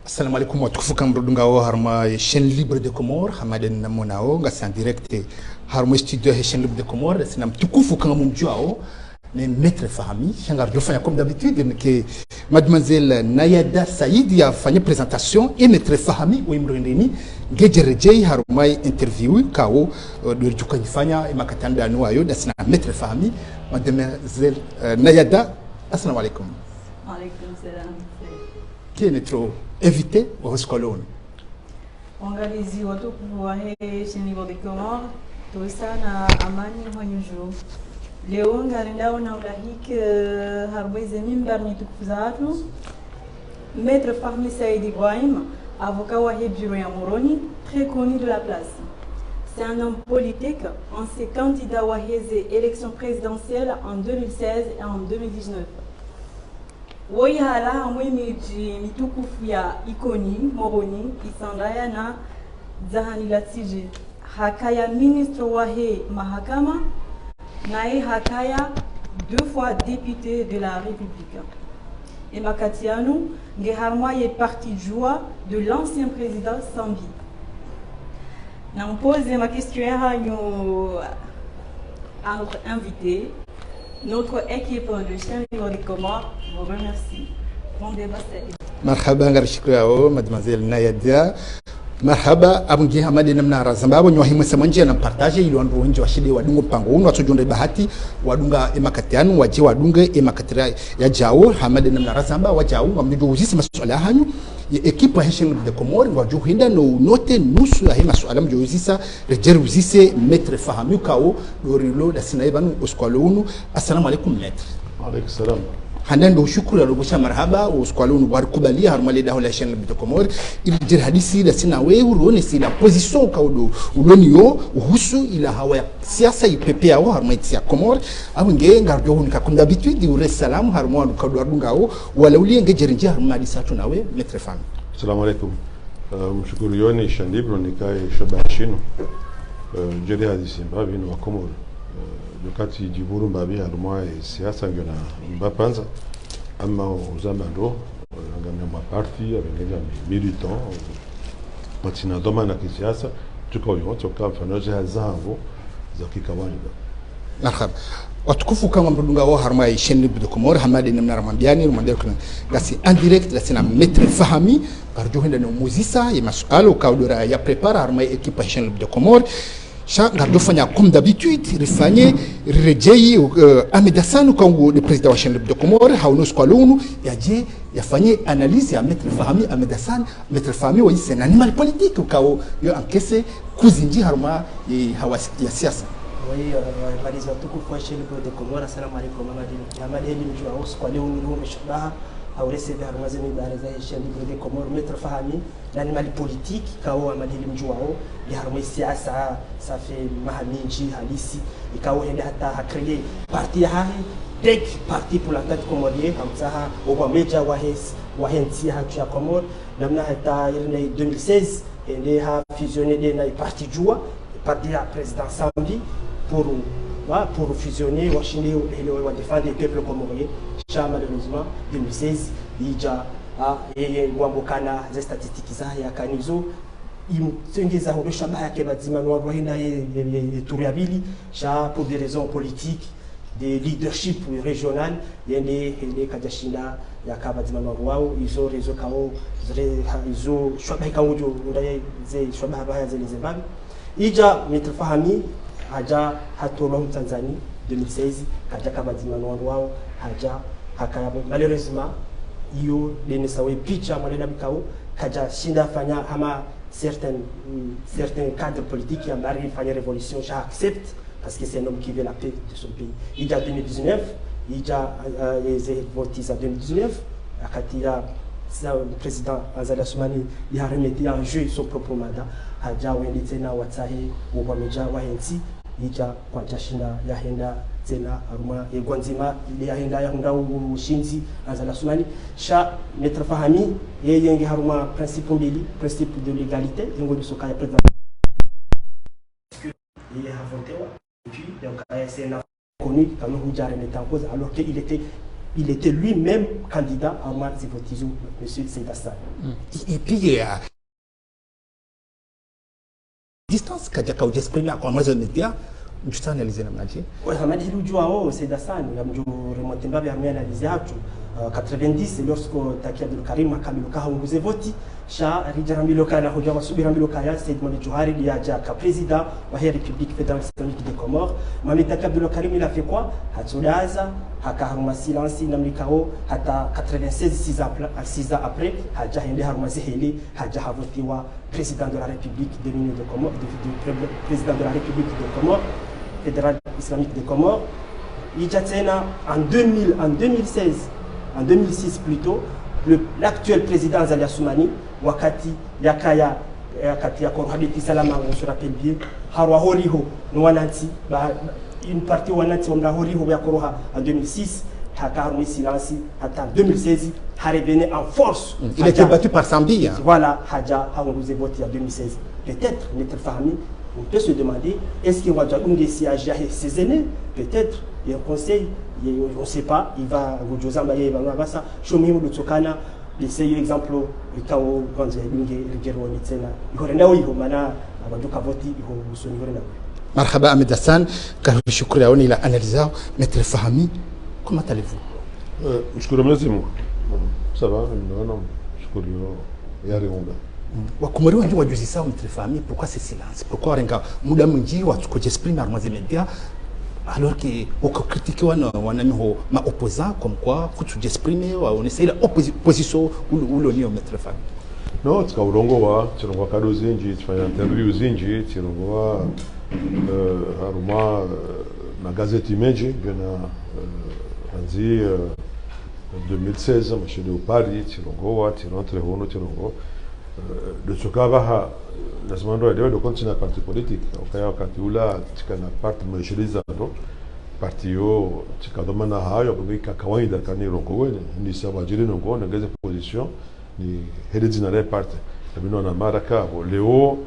Assalamu alaikum wa tukufu kamrudunga wa harma chaîne libre de Comores hamaden namonao nga c'est en direct harma studio chaîne libre de Comores c'est nam tukufu kama mumjuao ne maître Fahami changar jofanya comme d'habitude que mademoiselle Nayada Saïd ya fanya présentation et maître Fahami wa imrendeni ngejerejei harma interview kao do tukanyifanya makatanda anuayo da sina maître Fahami mademoiselle Nayada assalamu alaikum. Alaikum salam. Qui est notre invité au Scolone? Angalizi watu kuwahe chaîne libre de Comores toisana amani hanyujo leo ngalindao na ulahik harbaize mimbar ni tukufuzatu maître Fahmi Saïd Ibrahim, avocat wahe bureau ya Moroni, très connu de la place. C'est un homme politique, ancien candidat waheze élection présidentielle en 2016 et en 2019. Woyala mwimiji mitukufu ya Ikoni, Moroni, Isandaya na Zahani Latiji. Hakaya ministre wahe mahakama, nae hakaya 2 fois député de la République. Et Makatianu, Ngeharmwa est parti joie de l'ancien président Sambi. N'en pose ma question à notre invité. Notre équipe de chaîne libre de Comores vous remercie. Bon débat. Marhaba ngarishukuru mademoiselle Nayada. Marhaba abungi hamadi namna razambabo nywahimu samanje na partage ili wandu wengi washide wadungo pango unu watujonde bahati wadunga emakatianu waje wadunga emakatira ya jao hamadi namna razamba wajao wamdijo uzisi masuala hanyu ekipa heshen de Comores waju hinda no note nusu ya hema suala mjo uzisa rejeru uzise maître Fahami kao lorilo da sinaibanu uskwalunu. Assalamu alaikum maître. Alaikum salam. Handando shukuru ya rubusha marhaba uskwalunu warikubalia harumali daho la chaîne libre de Comores ili jir hadisi la sina wewe uone si la position kaudo uloni yo uhusu ila hawa ya siasa ipepea wa harumali ya Comores au nge ngarjo hunika comme d'habitude ure salamu harumali kaudo wadungao wala ulie nge jerinji harumali satu nawe maître Fahmi. Assalamu alaikum. Mshukuru yoni chaîne libre nikae shabashino jeri hadisi mbabi wa Comores wakati jiburu mbabi harumali siasa ngona mbapanza ama uzamando ngamia maparti abengenga militant matina doma na kisiasa tuko yote kwa mfanoje hazavo za kikawaida. Marhaba watukufu kama mrudunga wa harma ya chaîne libre de Comores hamadi namna ramambiani rumandero kuna gasi en direct la sina maître Fahami karjo henda no muzisa ya masuala kaudora ya prepara harma ya equipe ya chaîne libre de Comores ngardo fanya comme d'habitude rifanye rejei Ahmed Hassan kango le président wa chaîne libre de Comores hauno skwalunu yaje yafanye analyse ya maître Fahami Ahmed Hassan maître Fahami wa c'est un animal politique kao yo encaisse kuzinji harma ya siasa. Oui, maliza tukufu wa chaîne libre de Comores. Assalamu alaikum Ahmad Eli mjua usu kwa leo ndio umeshuhudia au receiver harmaze ni baraza ya chaîne libre de Comores maître Fahami l'animal politique kao Ahmad Eli mjua ya harma siasa ça fait mahaminji halisi ikao ende hata créer parti hai tek parti pour l'entente comorienne comme ça au meja wa henti hatu ya Comores namna hata ile 2016 ende ha fusionné de na parti joie parti ya président Sambi pour fusionner washinde wa défendre le peuple comorien. Malheureusement 2016 ija ngwambokana za statistiques za ya kanizo imtengeza hodosha baya ke bazima no rwahina turiabili sha pour des raisons politiques de leadership régional yende kajashinda yakabazima no rwao izo rezo kao izo shwaba kaunjo ndaye ze shwaba baya ze Zimbabwe ija maître Fahami haja hatoba mu Tanzania 2016 kaja kabazima no rwao haja hakaya malheureusement iyo denesawe picha mwana bikao kaja shinda fanya hama certains cadres politiques qui ont fait une révolution, j'accepte parce que c'est un homme qui veut la paix de son pays. Il y a 2019, il y a voté en 2019, quand le président Azali Soumani il a remis en jeu son propre mandat, il y a eu Watsahi, Obameja, Wahensi, il y a Kwajashinda, Yahenda, Zena, Aruma, et Gwanzima, il y a Henda, Yahunda, Shinzi, Azali Soumani, Cha, Maître Fahami, et il y a un principe de l'égalité, il y a un président. Il est inventé, et puis, c'est un connu, quand nous remet en cause, alors qu'il était il était lui-même candidat à Omar Zivotizou, M. Seyd Hassan. Et puis, il y a distance quand il y a exprimé à quoi moi je me dis, je t'ai analysé la magie. Oui, ça m'a dit le joueur Seyd Hassan, il a remonté ma vermée analysé à 90 lorsque Taki Abdul Karim akamiluka haunguze voti sha rijarambiloka na hoja wasubirambiloka ya Said Mohamed Johari liaja ka président wa la République fédérale islamique des Comores. Mohamed Taki Abdul Karim il a fait quoi? Hatsudaza haka haruma silence namlikao hata 96 6 ans après haja hende haruma zeheli haja havotiwa président de la République de l'Union de Comores, président de la République des Comores fédérale islamique des Comores. Il y a en 2016 en 2006 plutôt, l'actuel président Azali Assoumani, wakati yakaya yakati yakoro hadithi salama on se rappelle bien, harwa horiho nwananti une partie wananti on horiho yakoroha en 2006, hakaru silence en 2016, revenait en force. Il a été battu par Sambi. Voilà, Hadja a voté en 2016. Peut-être notre famille, on peut se demander, est-ce qu'il va y sièges ses aînés? Peut-être, il y a un conseil. On ne sait pas, il va vous dire il va ça. Je me dis que c'est un exemple quand on dit que il y a un mana abaduka voti il sonne مرحبا أحمد حسان كان شكرا لوني إلى أناليزا مثل فهمي comment allez-vous مشكور ملازم ça va non مشكور يا ريوندا wakumuri wanji wajuzi sawa مثل فهمي pourquoi ce silence pourquoi renga muda mwingi watu exprime armoise media alors que au critiquer wanamiho ma opposant comme quoi kutu exprimer on essaie la opposition ou l'oni au mettre femme no tika urongo wa tirongo kado zinji tifanya interview zinji tirongo wa haruma na gazeti meji bena anzi 2016 mashede au Paris tirongo wa tirontre hono tirongo de sokava lazima ndo ndio continue parti politique ukaya wakati ula tika na parti mashiriza ndo parti yo tika domana hayo kubika kawaida kani rongo wene ni sawa jiri ngo na gaze position ni hereditary parti bino na maraka leo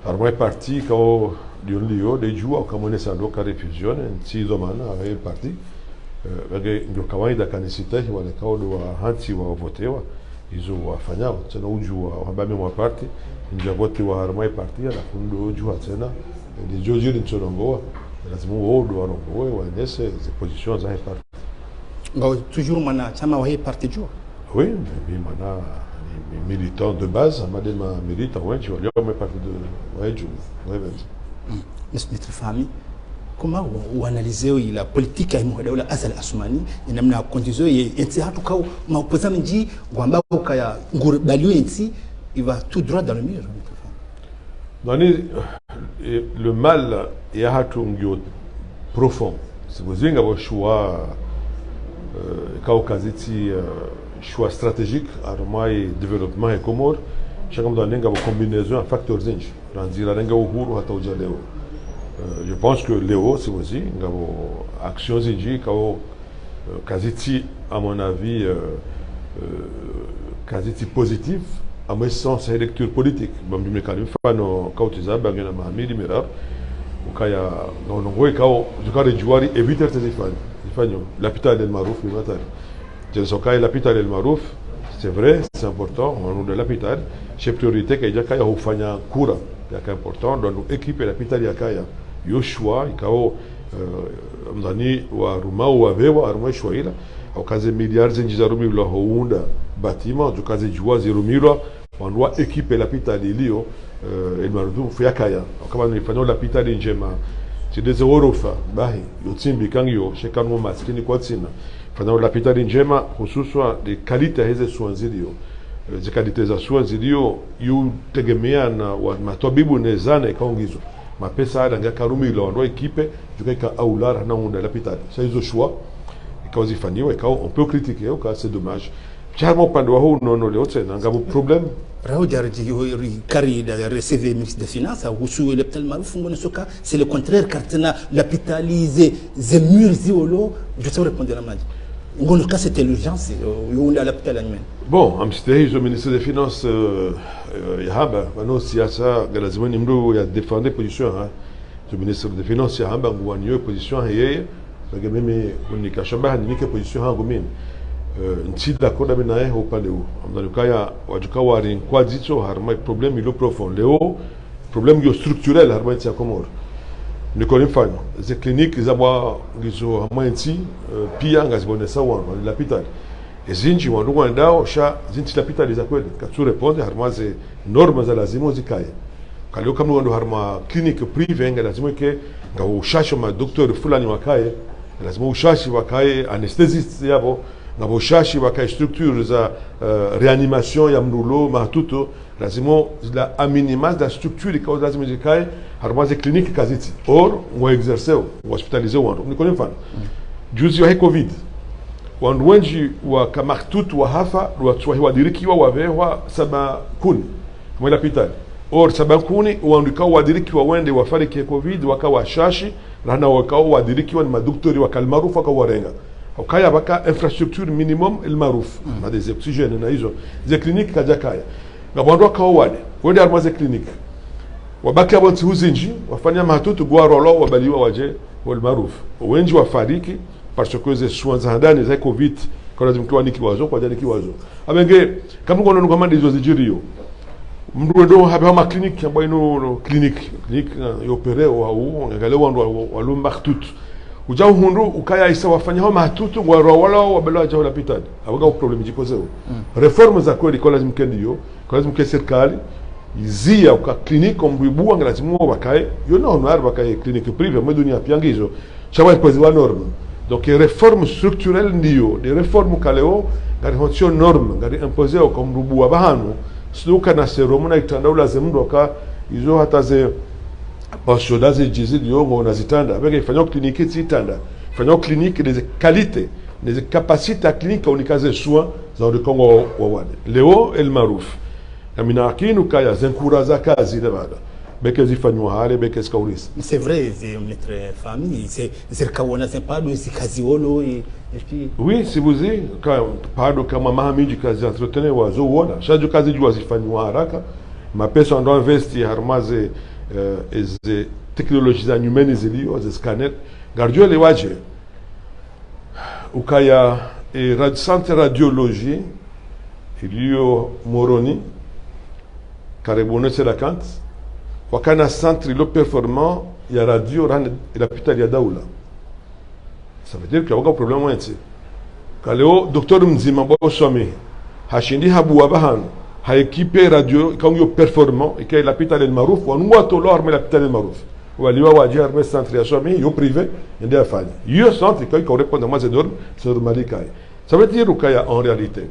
armai parti kao lio de jua kama ne sando ka refusion si domana hayo parti bage ndio kawaida kanisita wale kao do hanti wa votewa izo wafanya tena ujua wabame mwa parti ndio vote wa armai parti ala kundo ujua tena de jojiri ntsongo lazima wodo warongo wa nese ze positions za parti ngo toujours mana chama wa parti jua oui mais mana militant de base madema milita ouais je vois le parti de ouais je ouais notre famille comment vous analysez la politique ya mhadaula Azali Assoumani namna condition yenti hatu kao ma opposant nji gwamba kaya ngurbalio yenti il va tout droit dans le mur. Dani le mal est hatu ngio profond c'est vous zinga bo choix kaukaziti choix stratégique armai développement et Comores chaque mtu anenga bo combinaison à facteurs zinji ranzira renga uhuru hata ujaleo. Je pense que Léo, c'est aussi une action zinji kao quasi à mon avis quasi positive à mon sens c'est lecture politique. Bon du mécanisme fano kao tiza bangena Mahamidi Mirar ou kaya non ngoi kao du cas de Jouari éviter tes ifanyo l'hôpital del Marouf le matin. Je sais que l'hôpital del Marouf c'est vrai, c'est important, on nous de l'hôpital, c'est priorité que ya kaya hufanya kura, c'est important donc équiper l'hôpital ya kaya Yoshua ikao mdani wa ruma wa vewa arma shwaila au kaze miliards zinjizarumi lo hounda bâtiment du kaze jua zirumiro on doit équiper l'hôpital ilio el marudu fuyakaya kama nifanya l'hôpital njema c'est des orofa bahi yotimbi kangyo shekano maskini kwa tsina fanya l'hôpital njema hususa de qualité hizo soins zilio de qualité za soins zilio yu tegemea na wa matobibu nezana ikaongezwa mapesa ada ngakarumi lo ndo equipe jukaika aular na unda l'hôpital ça ils ont choix quand ils font et quand on peut critiquer au cas c'est dommage charmo pando ho non le autres n'a pas problème Raoul Jardi Kari de recevoir ministre des finances ou sous le tel Marouf ngone soka c'est le contraire cartena l'hôpitalisé ze murs ziolo je sais répondre la magie ngone cas c'était l'urgence on à l'hôpital allemand bon amsterdam le ministre des finances yahaba bano siasa galazimani mdo ya défendre position hein le ministre des finances yahaba ngwanyo position yeye Porque mimi unika shabaha nike position yangu mimi nti d'accord na binae upande huu amdalukaya wajukawa rin kwazito harma problem ilo profond leo problem yo structurel harma nti akomor niko mfano ze clinique za bwa ngizo harma nti pia ngazibonesa wangu la pitali ezinji wandu wandao sha zinti la pitali za kweli katsu responde harma ze norma za lazima zikaye kalio kama wandu harma clinique privé nga lazima ke nga ushasho ma docteur fulani wakaye lazima ushashi wakaye anesthésiste yabo na ushashi wakaye structure za reanimation ya mnulo matuto lazima la aminima da structure kwa lazima zikaye harma ze clinique kaziti or wa exercer wa hospitaliser wandu niko mfano juzi wa covid wandu wengi wa kamaktutu wa hafa wa wadirikiwa wavewa saba kuni mwela pitali or sabakuni wanduka wadirikiwa wende wafariki covid wakawa shashi rana wakawa wadirikiwa ni madoktori wakalmarufu wakawarenga ukaya baka infrastructure minimum ilmaruf na des oxygènes na hizo ze clinique kaja kaya ngabondoa kawa wale wende armaze clinique wabaki abantu huzinji wafanya matutu gwa rolo wabaliwa waje walmaruf wengi wafariki parce que ze soins za ndani za covid kwa lazima kwa nikiwazo kwa jani kiwazo abenge kama ngono ngomande hizo zijirio mrundo haba clinique ambayo ino clinique yopere au ngale wandu walumba tout uja hundu ukaya isa wafanya homa hatutu ngwa wala wabelo ja wala pitani abaga problem jipose reform za kweli kwa lazima kendio kwa lazima ke serikali izia uka clinique mbibua lazima wakae yo no no wakae clinique privé medunia piangizo chawa pozi wa norme donc réforme structurelle ndio des réformes kaleo ngari hotio norme ngari imposer au mrubu abahanu suka na seromu na itandaula zemndoka izo hata ze bashoda ze jizidi yongo na zitanda avec ifanywa clinique zitanda ifanywa clinique des qualités des capacités cliniques unikaze soins za Kongo wa wale leo el maruf na minakinu kaya zenkuraza kazi de bada beke zifanywa hale beke skauris c'est vrai c'est notre famille c'est kaona c'est pas de kaziolo et puis oui si vous y pado kama mahamiji kazi entretene wazo uona shajo kazi jua zifanywa haraka mapesa ndo investi harmaze eze teknoloji za nyumeni zilio ze scanner gardio le waje ukaya centre radiologie ilio Moroni karibuni Serakant wakana centre lo performant ya radio ran l'hôpital ya Daoula ça veut dire qu'il y a aucun problème ainsi kaleo docteur mzima bo somi hashindi habu wabahan ha équipe radio quand yo performant et que l'hôpital el maruf wa nwa to lor mais l'hôpital el maruf waliwa waje arme centre ya somi yo privé ende afanya yo centre qui correspond à moi c'est normal kai ça veut dire qu'il y a en réalité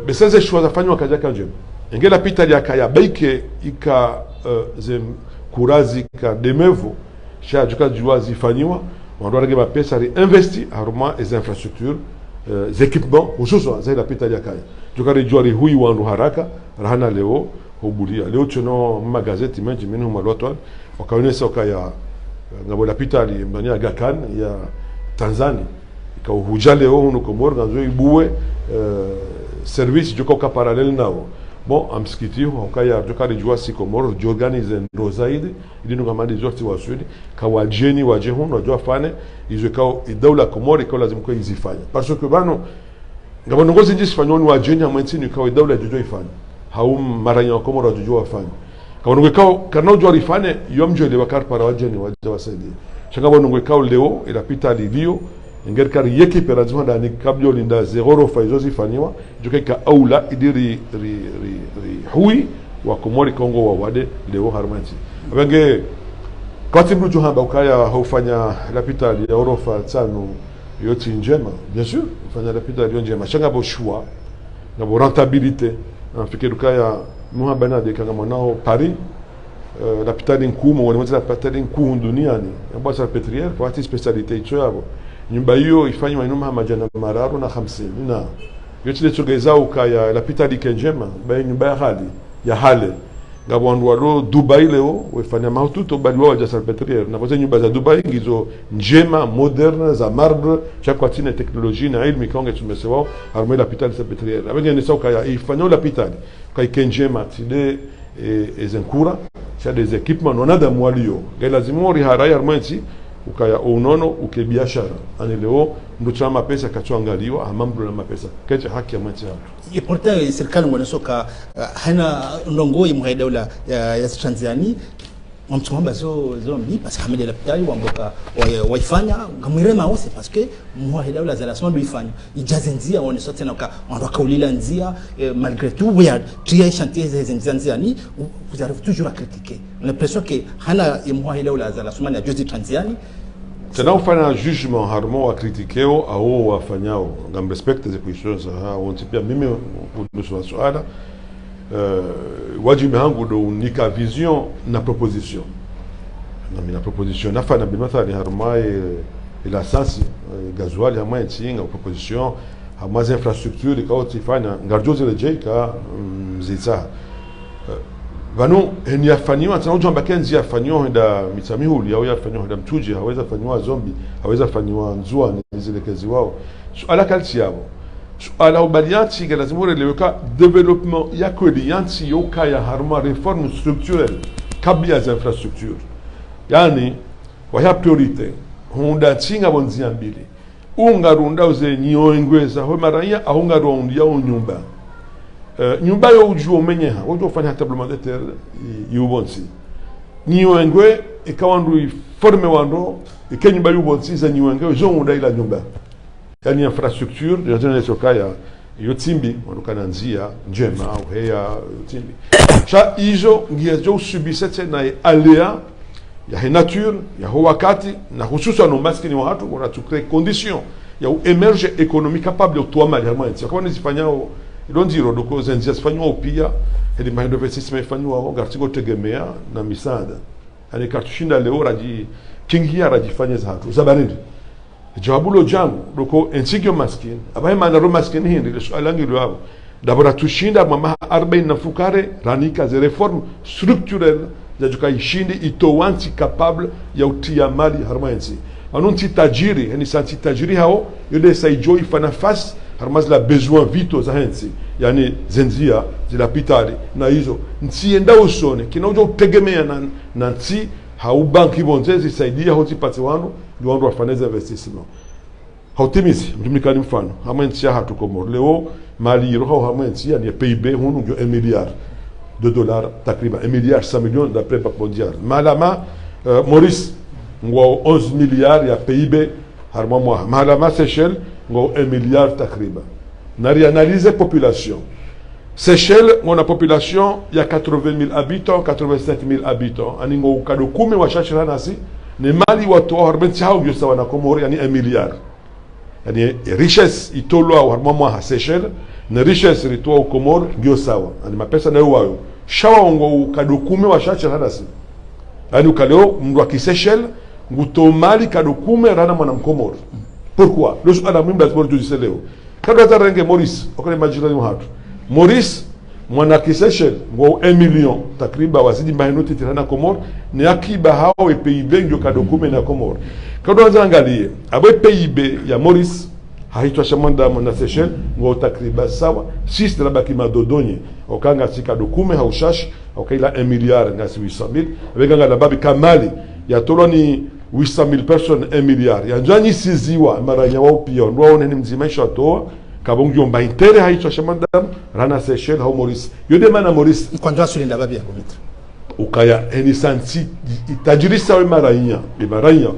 mais ça c'est chose afanywa kaja kanjem ngela l'hôpital ya kaya baike ika zem kurazi ka demevo sha juka jua zifanywa wandoa ngeba pesa ri investi haruma les infrastructures les équipements hususan za l'hôpital ya kaya juka ri jua ri hui wandu haraka rahana leo hubulia leo tuno magazeti mengi minu malotwa wakaonesa kaya ngabo l'hôpital mbani ya Gakan ya Tanzania ka huja leo huno komor nzo ibuwe service joka parallel nao bon amskiti hokaya joka rijua sikomoro jorganize ndo zaidi ili ngamadi zote wa Sudi kawajeni waje huno jua fane izo kao idaula komori kwa lazima kwa izifanya parce que bano ngabo ngozi njisi fanyoni wajeni amantini kwa idaula jojo ifanya haum maranya komoro jojo afanya kwa ngo kao kana jua ifane yomjo le wakar para wajeni waje wasaidie changabo ngo kao leo ila pita livio ngeri kari yeki perazima ndani kablo linda zero faizo zifanywa joke ka aula idiri hui wa komori Kongo wa wade leo harmanti abenge katibu tu hamba ukaya hufanya l'hôpital ya orofa tano yoti njema bien sûr ufanya l'hôpital yo njema changa bo choix na bo rentabilité afike dukaya muhabana de kanga manao Paris l'hôpital nkumo wale mwanza l'hôpital nkumo duniani ambapo salpêtrière kwa spécialité hicho yabo nyumba hiyo ifanywa inuma majana mararu na 50 na yote tugeza ukaya l'hôpital kenjema ba nyumba ya hale ngabwandu walo Dubai leo wafanya mahututo bali wao ja salpêtrière na boze nyumba za Dubai ngizo njema moderne za marbre chaque tine teknolojia na ilmi konge tumesewa arme l'hôpital salpêtrière abenge ni soka ya ifanywa l'hôpital kwa kenjema tide ezenkura cha des équipements non ada mwalio lazima ri haraya armenti ukaya unono ukebiashara ani leo ndo chama pesa kachoangaliwa amambo na mapesa keje haki ya mwanchi hapo. Et pourtant serikali mwanasoka hana ndongoi mhaidawla ya Tanzania wamtsomba zombi parce que hamede lapitali wamboka waifanya ngamwirema wose parce que mhaidawla za lasma do ifanya ijazenzia one sote na ondoka ulila nzia malgré tout we are tria chantier ces nzia ni vous arrivez toujours à critiquer l'impression que hana mhaidawla za lasma ya juzi Tanzania tena ufanya jugement harmo wa kritikeo au wafanyao ngam respect ze positions za wontipia mimi kuhusu swala wajibu wangu ndo unika vision na proposition na mina proposition nafanya bimathali harma ila sasi gazuali hamwe ntinga proposition hamwe infrastructure ikawa tifanya ngarjoze lejeka mzitsa vanu heni yafanywa tena ujomba kenzi yafanywa nda mitamihuli au yafanywa nda mtuji haweza fanywa zombi haweza fanywa nzua ni zile kazi wao suala kalti yao suala ubalianti lazima ureleweka development ya kwelianti yoka ya harma reforme structurelle kabla ya infrastructure yani waya priorite honda tinga bonzia mbili ungarunda uze nyoengweza ho maranya ahungarondia unyumba nyumba yo ujuo menyeha wojo fanya tablement de terre yubonsi niwengwe ikawandu forme wando ikenyumba yubonsi za niwengwe zo unda nyumba yani infrastructure ya zone sokaya yotimbi wanukana nzia njema au heya yotimbi cha hizo ngiazo subisete na alea ya nature ya wakati na hususan no maskini watu wana tu créer condition ya emerge économique capable de mali halmanti kwa nizifanyao ilonziro doko zenzi asifanywa pia hadi mahendo vesisme fanywa ngartigo tegemea na misada yani kartushinda leo raji kingia rajifanya za hatu zabarindi jawabulo jangu doko ensigyo maskini abaye manaro maskini hindi alangi lwao dabora tushinda mama 40 na fukare ranika ze reforme structurelle za jukaishindi itowanti capable ya utia mali harmanti anunti tajiri yani santi tajiri hao yode saijoi fana fasi harmaz la besoin vito za hensi yani zenzia zila pitali na hizo nsienda usone kinaoja utegemea na nsi hau banki bonzezi saidia hoti pati wanu ni wanu wafaneza investissement hautimizi mtumikani mfano hama nsi ya hatu komor leo mali roho hama nsi ya ni PIB hunu njo 1 milliard de dollars takriban 1 milliard 100 millions d'après Banque mondiale malama Maurice ngwa 11 milliards ya PIB harma mwa malama Seychelles ngo 1 milliard takriban nari analyse population Seychelles ngona population ya 80,000 habitants 85,000 habitants ani ngo kado 10 wa shashira nasi ni mali watu harbenti hao ndio sawa na Komori yani 1 milliard yani richesse itolwa harma mwa Seychelles na richesse ritwa Komori ndio sawa ani mapesa nayo wao shawa ngo kado 10 wa shashira nasi ani ukaleo mndu wa Seychelles ngutomali kado 10 rana mwana Komori. Pourquoi? Le soir, même bas pour tout leo. Quand tu as Maurice, on connaît imaginer le hatu. Maurice, mwana Seychelles, ngo 1 million takriban wazidi maenoti tirana Komor, ni akiba hao PIB ndio kadokume na Komor. Quand on angalie, abo PIB ya Maurice haitwa shamanda mwana Seychelles ngo takriban sawa 6 na baki madodonye. Okanga sika dokume haushashi, okaila 1 milliard ngasi 800,000, weganga la babi kamali ya toloni 800,000 personnes 1 milliard ya njani siziwa maranya wao pia ndo waone ni mzima ishatoa kabongo mba intere haitwa shamandam rana Seychelles au Maurice yode mana Maurice kwanza sulinda babia kometra ukaya eni santi tajirisa wa maranya bi maranya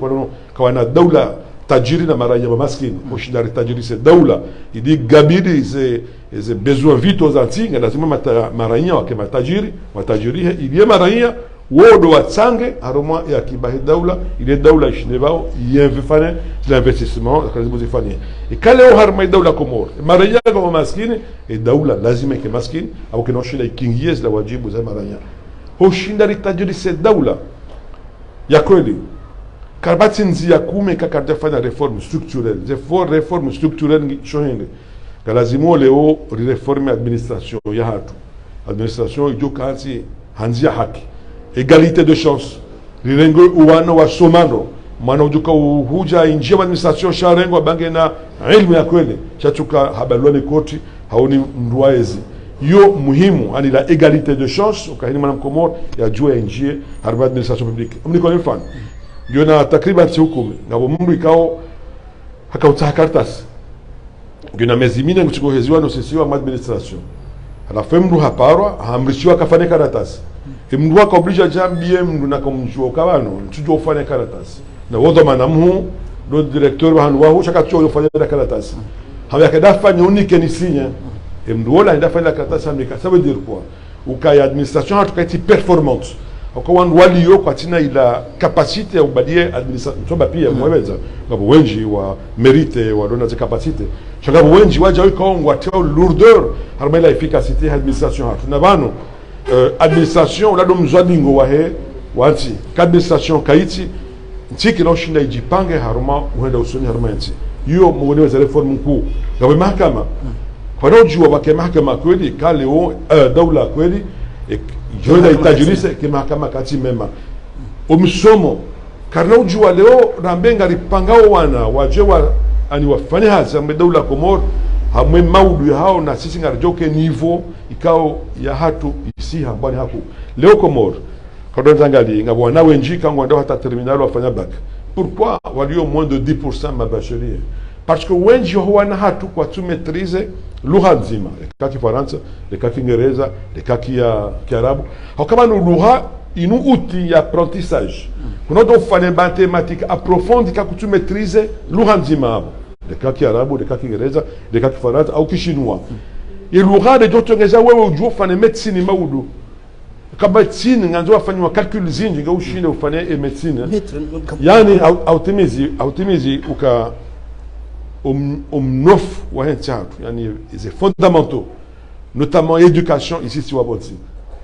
kwa na daula tajiri na maranya maskini mushindari tajirisa daula idi gabidi ze besoin vitos antinga lazima maranya wa kama tajiri wa tajiri ili maranya wodo watsange haroma ya kibahi daula ile daula ishinebao yevifane l'investissement kazibu zifanye ikale harma daula Komor maranya kama maskini daula lazima ke maskini au kinoshinda ikingie za wajibu za maranya hoshinda ritajiri se daula ya kweli karbati nzi ya kume kakatafanya reforme structurelle ze for reforme structurelle shohende kalazimo leo reforme administration ya hatu administration ijokansi hanzia haki égalité de chance lirengo uwano wa somano mwana ujuka uhuja injia wa administration sharengo bange na ilmu ya kweli chachuka habalwane koti haoni mruaezi yo muhimu ani la égalité de chance ukahini mwana Komor ya jua injie harba administration publique mniko mfano yona takriban hukumi ngabo mundu ikao hakautsa kartas yona mezimine nguchikoheziwa no sesiwa administration ala femdu haparwa hamrishiwa kafanya karatasi mndu akaoblisha jambie mndu nakamjua kabano mtujo ufanye karatasi na wodo manamu do directeur wa hanwa hu shaka cho ufanye karatasi hawa kadafanya unike ni sinya mndu wala ndafanya karatasi amika ça veut dire quoi ukaya administration hatukaiti performance kwa waliyo kwa tina ila capacité ya ubadie administration soba pia mweweza ngabo wengi wa mérite wa dona za capacité ngabo wengi waja ikaongwa teo lourdeur harma ila efficacité ya administration hatu na bano administration la dom zwadingo wahe wanti administration kaiti ntiki na ushinda ijipange harma uenda usoni harma nti hiyo mwone za reform mkuu ngabo mahakama kwa nojua wake mahakama kweli kaleo dawla kweli joda itajulise ke mahakama kati mema umsomo karna ujua leo rambenga ripangao wana wajewa ani wafanya haza mbedola Komoro hamwe maudu hao na sisi ngarjoke niveau ikao ya hatu isi hambani haku leo Komoro kadonza zangali ngabo wana wenji kango ndo hata terminal wafanya bac pourquoi walio moins de 10% ma bachelier parce que wenji wana hatu kwa tu maîtriser lugha nzima leka Kifaransa leka Kiingereza leka Kiarabu kama no lugha inu outil ya apprentissage kuna do fane mathématique approfondie ka tu maîtriser lugha nzima leka Kiarabu leka Kiingereza leka Kifaransa au Kishinwa et lugha de jotongeza wewe ujue fane medicine maudu kama medicine nganzo afanywa calcul zinji nga ushinde ufane medicine yani autimizi uka neuf yani c'est fondamentaux notamment éducation ici si waboti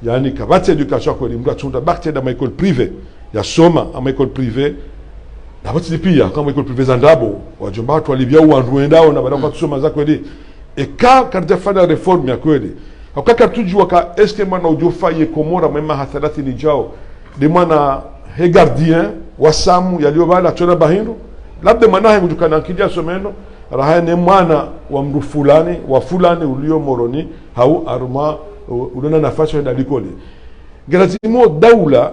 yani kabati éducation kwa limba tunda bakte dans école privée ya soma ama école privée na boti pia kama école privée zandabo wajomba watu walivya uandruendao na baada kusoma za kweli quand fanya reform ya kweli akaka tujua ka eske mwana ujofa ye Komora mema hathalathi ni jao de mwana he gardien wasamu yalio bala tona bahindu labda manahe kujukana kijia someno rahane mwana wa mdu fulani wa fulani ulio moroni hau arma ulona nafasi ya likoli lazima daula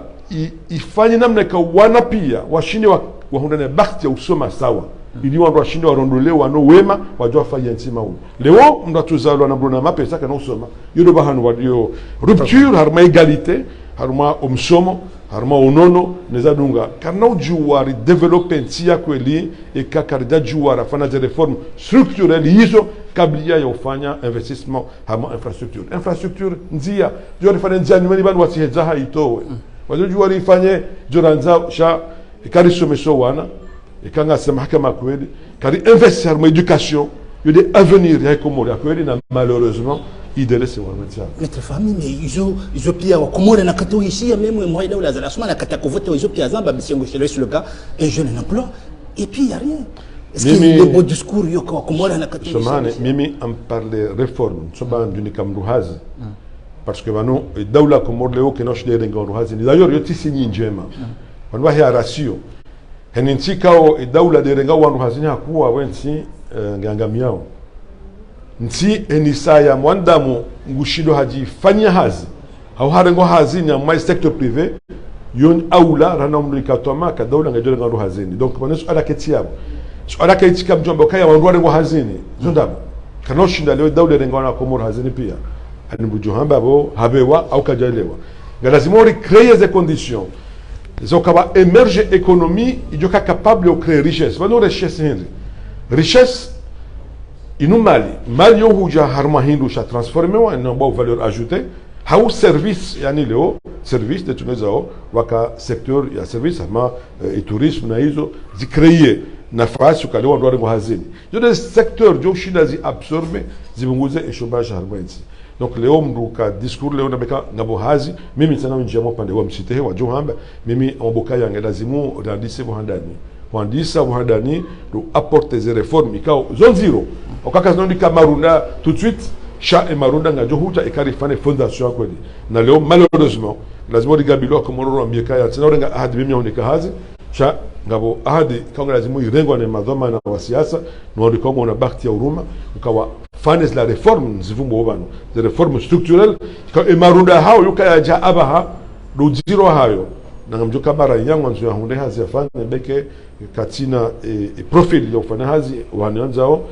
ifanye namna ka wana pia washinde wa hundane bakti ya usoma sawa ili wandu washinde warondole wano wema wajua fanya ntima huu leo mndu tuzalwa na brona mapesa kana usoma yodo bahanu wadio rupture harma égalité harma omsomo harma unono neza dunga karna ujuwari development ya kweli ikakarida juwara fana za reform structurelle hizo kablia ya ufanya investissement harma infrastructure nzia jori fana nzia nyumani banu wasihezaha itowe wajo juwari ifanye joranza sha ikari someso wana ikanga sema mahakama kweli kari investir harma education yode avenir ya Komoro ya kweli na malheureusement idele se wanatia notre famille mais izo pia wa Komoro na kato ici même moi là la semaine na kata kovote izo pia zamba bisengo chez le cas un jeune en emploi et puis il y a rien est-ce que le beau discours yo kwa Komoro na kato mimi am parler réforme soba nduni kamruhazi parce que bano dawla Komoro leo kenosh de ngruhazi ni d'ailleurs yoti sinyi njema wanwa ya ratio henintikao dawla de renga wanruhazi hakuwa wensi ngangamiao nti enisaya mwandamu ngushido haji fanya hazi au harengo hazi nya mai secteur privé yon aula rana mlikatoma ka dawla ngajole ngaru hazini donc kwa nesu ala ketiabo so ala ketika mjomba kaya wandu rengo hazini zondaba kanoshinda leo dawla rengo na Komoro hazini pia ani bujuhamba bo habewa au kajalewa lazima ori créer des conditions zokaba émerger économie ijoka capable de créer richesse vano richesse richesse inu mali yo huja harma hindu sha transformer wa na valeur ajoutée hau service yani leo service de tunezao waka secteur ya service ama tourisme na hizo zikreie nafasi ukalewa ndo ngo hazini yote secteur jo shida zi absorbe zibunguze chômage harmoensi donc leo mruka discours leo nabeka ngabo hazi mimi sana njia pande wa msitehe wa johamba mimi omboka yange lazimu randise bohandani wandisa bohandani do apporter des réformes ikao zone zero okaka zinondi kamarunda tout de suite cha et marunda ngajo huta ikarifane fondation kweli na leo malheureusement lazima rigabilo Komoro ambieka ya tsina renga ahadi mimi onika hazi cha ngabo ahadi kanga lazima irengo na madhoma na wasiasa no ndiko na bakti ya uruma ukawa fanes la réforme zivumbo obano des réformes structurelles ka e marunda hao yuka ya ja abaha do zero hayo na ngamjoka bara yangu nzo ya hunde hazi afanye beke katina profile ya ufanya hazi wananzao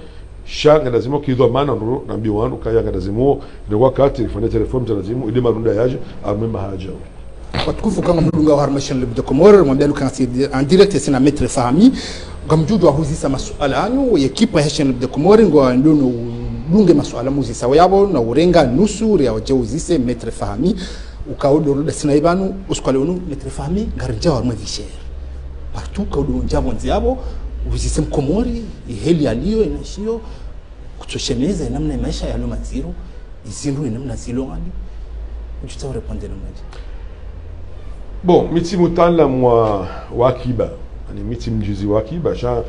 shanga lazima kidwa maana ndo nambi wanu kaya lazima ndio wakati ifanye reform lazima ile marunda yaje amema haja watukufu kama mdunga wa harmashan libda komoro mwambia lukansi en direct sina metre fahmi ngamjudu wa huzisa masuala anyu ekipa hashan libda komoro ngo ndono dunge masuala muzisa yabo na urenga nusu ya wajuzise metre fahmi ukaudo ruda sina ibanu uskale unu metre fahmi garja wa mvisher partout kaudo njabo nziabo uzise mkomori iheli aliyo inashio kutoshemeza namna maisha ya loma zero izindu namna zilo ali uchitaw répondre namna bon miti mutala mwa wakiba ani miti mjizi wakiba sha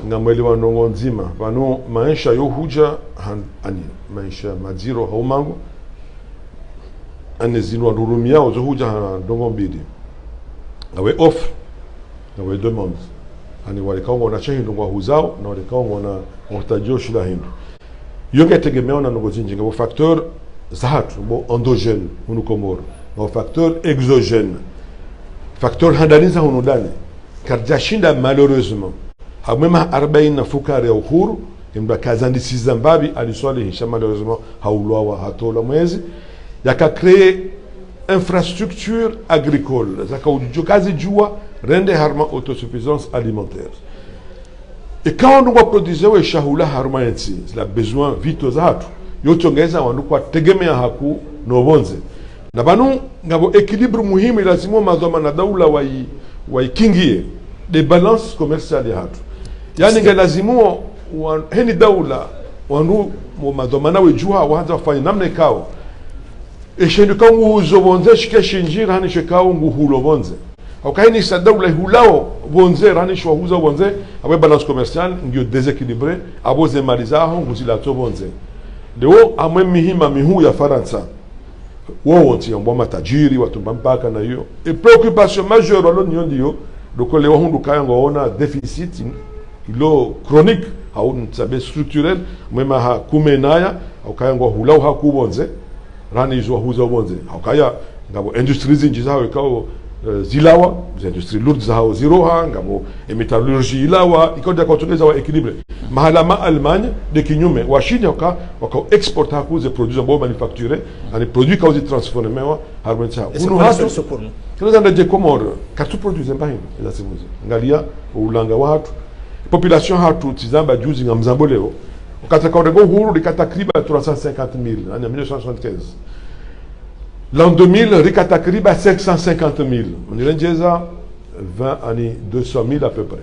ngamweli wa ndongo nzima vano maisha yo huja ani maisha maziro haumango ane zinwa ndurumia ozo huja ndongo mbili awe offre awe demande ani wale kaungo na chehi ndongo huzao na wale kaungo na mortadio shila hindu yoke tegemea na ndongo zinjinga bo facteur zahatu bo endogène hunu komoro bo facteur exogène facteur handaniza hunu dani karjashinda malheureusement hamema 40 na fukari ya uhuru imba kazandi sizambabi aliswali hisha malheureusement haulwa hatola mwezi yaka créer infrastructure agricole zaka ujukazi jua rende harma autosuffisance alimentaire et quand on doit produire we shahula harma yetsi la besoin vito zatu yotongeza wanukwa tegemea haku nobonze na banu ngabo équilibre muhimu lazima mazoma na daula waikingie de balance commerciale hatu yani ngalazimu heni daula wanu mazoma na wejua waanza kufanya namna ikao eshendu kangu uzobonze shike shinjira hani shikao nguhulo bonze okaini sa daula hulao bonze rani shwa huza bonze awe balance commerciale ngio déséquilibré aboze malizaho nguzila to bonze leo amwe mihima mihu ya Faransa wao nti ambwa matajiri watu mpaka na hiyo et préoccupation majeure walo ndio doko leo hundu kaya ngoona déficit ilo chronique au nsabe structurel mwema ha kumenaya au kaya ngo hulao hakubonze rani zo huza bonze au kaya ngabo industries zinji zao ikao zilawa industrie lourde zao ziroha ngabo metallurgie ilawa ikoda kutongeza wa equilibre mahala ma Allemagne de kinyume wa China waka export hakuze produits ambao manufacturer ani produits kauzi transformer wa harmonisa uno hato tunaweza ndaje Komoro katu produits mbahini ila simuzi ngalia ulanga watu population hatu tizamba juzi ngamzambo leo ukata kaurego huru likata kriba 350,000 en 1975 l'an 2000 rikata kriba 750,000 mnirenjeza 20 années 200,000 à peu près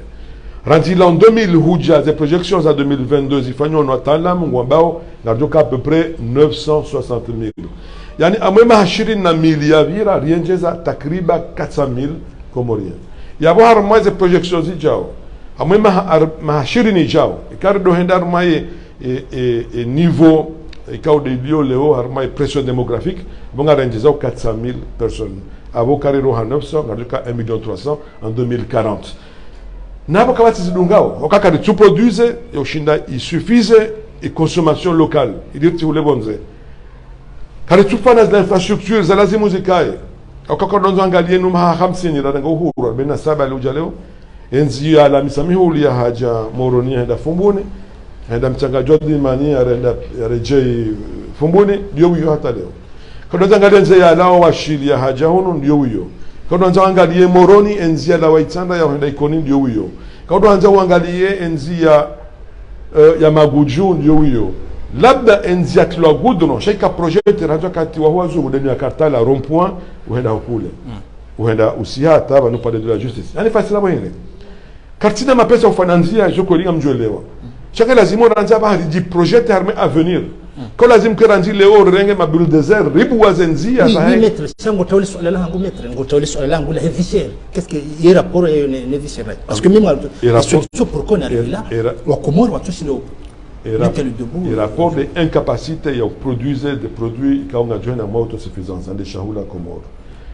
Randi l'an 2000 huja des projections à 2022 zifanywa na wataalamu ambao ngajoka à peu près 960,000 yani amwema 20 ya vira rienjeza takriba 400,000 komoriens yabo harma ze projections zijao amwema 20 jao ikardo hendar maye niveau ikao de bio leo harma pression démographique bonga renjeza 400,000 personnes abo kariro 900 ngajoka 1,300,000 en 2040 nabo kabati zidungao wakakari tu produise yoshinda isuffise et consommation locale idirti ule bonze kari tu fana za infrastructure za lazimu zikae wakakordonzo angalie numa 50 radanga uhuru bena saba leo jaleo enzi ya la misamihu ulia haja moroni henda fumbuni henda mchanga jodi mani arenda rejei fumbuni ndio huyo hata leo kodonzo angalie enzi ya lao washili ya haja hono ndio huyo Quand on angalie moroni enzi ya la waitanda ya henda ikoni ndio huyo. Quand on angalie enzi ya maguju ndio huyo. Labda enzi ya kilo gudno shika project radio kati wa huazu mudeni ya kartala rond-point uenda ukule. Uenda usihata banu pale de la justice. Yani fasila bwene. Kartina mapesa ufananzia joko linga mjoelewa. Chaka lazima ranza ba di projet armé à venir. Quand lazim keranzi leo renge mabul desert ribu wazenzia sahi metre sango tawli swala la hangu metre ngo tawli swala la hangu la efficient qu'est-ce que il rapport ne efficient parce que même sur pour qu'on arrive là wa komoro wa tosilo il rapport de incapacité ya produire des produits kaunga joina mo autosuffisance ande shahula komoro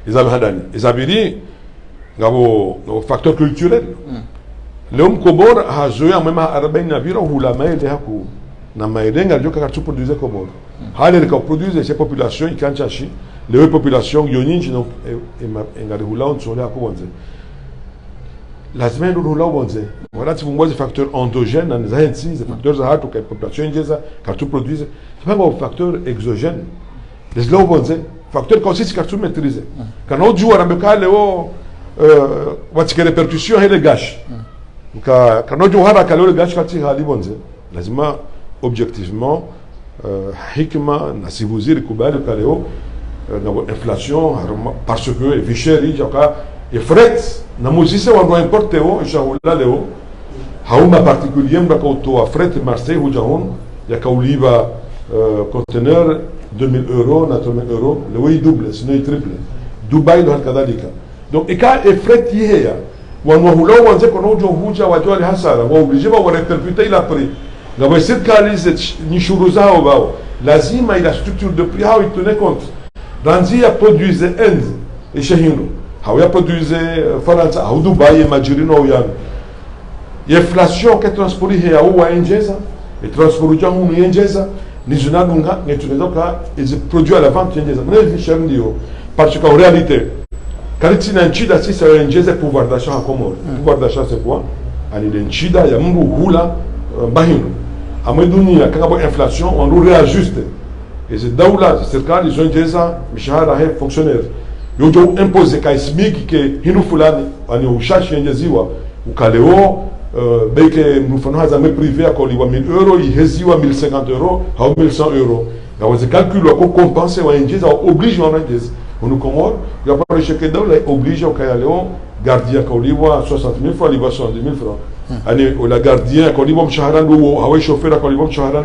izab hadani izabiri ngabo facteur culturel l'homme komoro ha zoya mema 40 na vira hula maile haku na mairenga joka katu produire komoro hali ka produire ces populations ikanchashi les populations yoninji donc ngari hula on sur les akubonze la semaine où hula bonze voilà si vous voyez des facteurs endogènes dans les agences des facteurs za hatu que population njeza car tout produise c'est pas un facteur exogène les low bonze facteur consiste car tout maîtriser quand on joue à mbekale o watika répercussion et les gâches quand on joue à kale le gâche quand il hali bonze lazima objectivement hikma na si vous ir kubali kaleo inflation parce que vicheri jaka et fret na musicien on doit importer o jaoula leo hauma particulier mbaka auto fret Marseille ou jaon ya kauliba conteneur 2000 euros na 3000 euros le oui double sinon il triple Dubai do kadhalika donc eka et fret yea wanwa hula wanze kono jo huja wajwa ni hasara wa obligé ba répercuter il a pris la verticaliser ni shuru zao bao lazima ila structure de prix how il tenait compte Ranzi a produit Inde et Chehino. How a produit France, how Dubai et Majirino Yan. L'inflation qui est transportée à Oua Njeza, et transportée à Oua Njeza, Nizuna Nunga, et tous les autres, ils produisent à la vente Njeza. Parce qu'en réalité, quand il y a un chida, si c'est un Njeza, pouvoir d'achat à Comore. Pouvoir d'achat, c'est quoi? Il y a un chida, il y a un Hula, Bahino. À Medounia, quand il y a inflation, on doit réajuster. Et c'est là, c'est le cas, ils ont dit ça, Mishahara est fonctionnaire. Ils ont imposé qu'à SMIC, que Hinu Fulani, on a cherché un Jéziwa, ou Kaleo, que nous faisons un privé à 1000 euros, il y a 1050 euros, à 1100 euros. Il y a des calculs pour compenser, on oblige à un Jéz. On nous commode, il n'y a pas de chèque d'eau, il oblige au Kayaléon, gardien qu'on lui voit 60 000 francs, il va 70 000 francs. La gardien qu'on lui voit Mishahara, ou chauffeur qu'on lui voit Mishahara,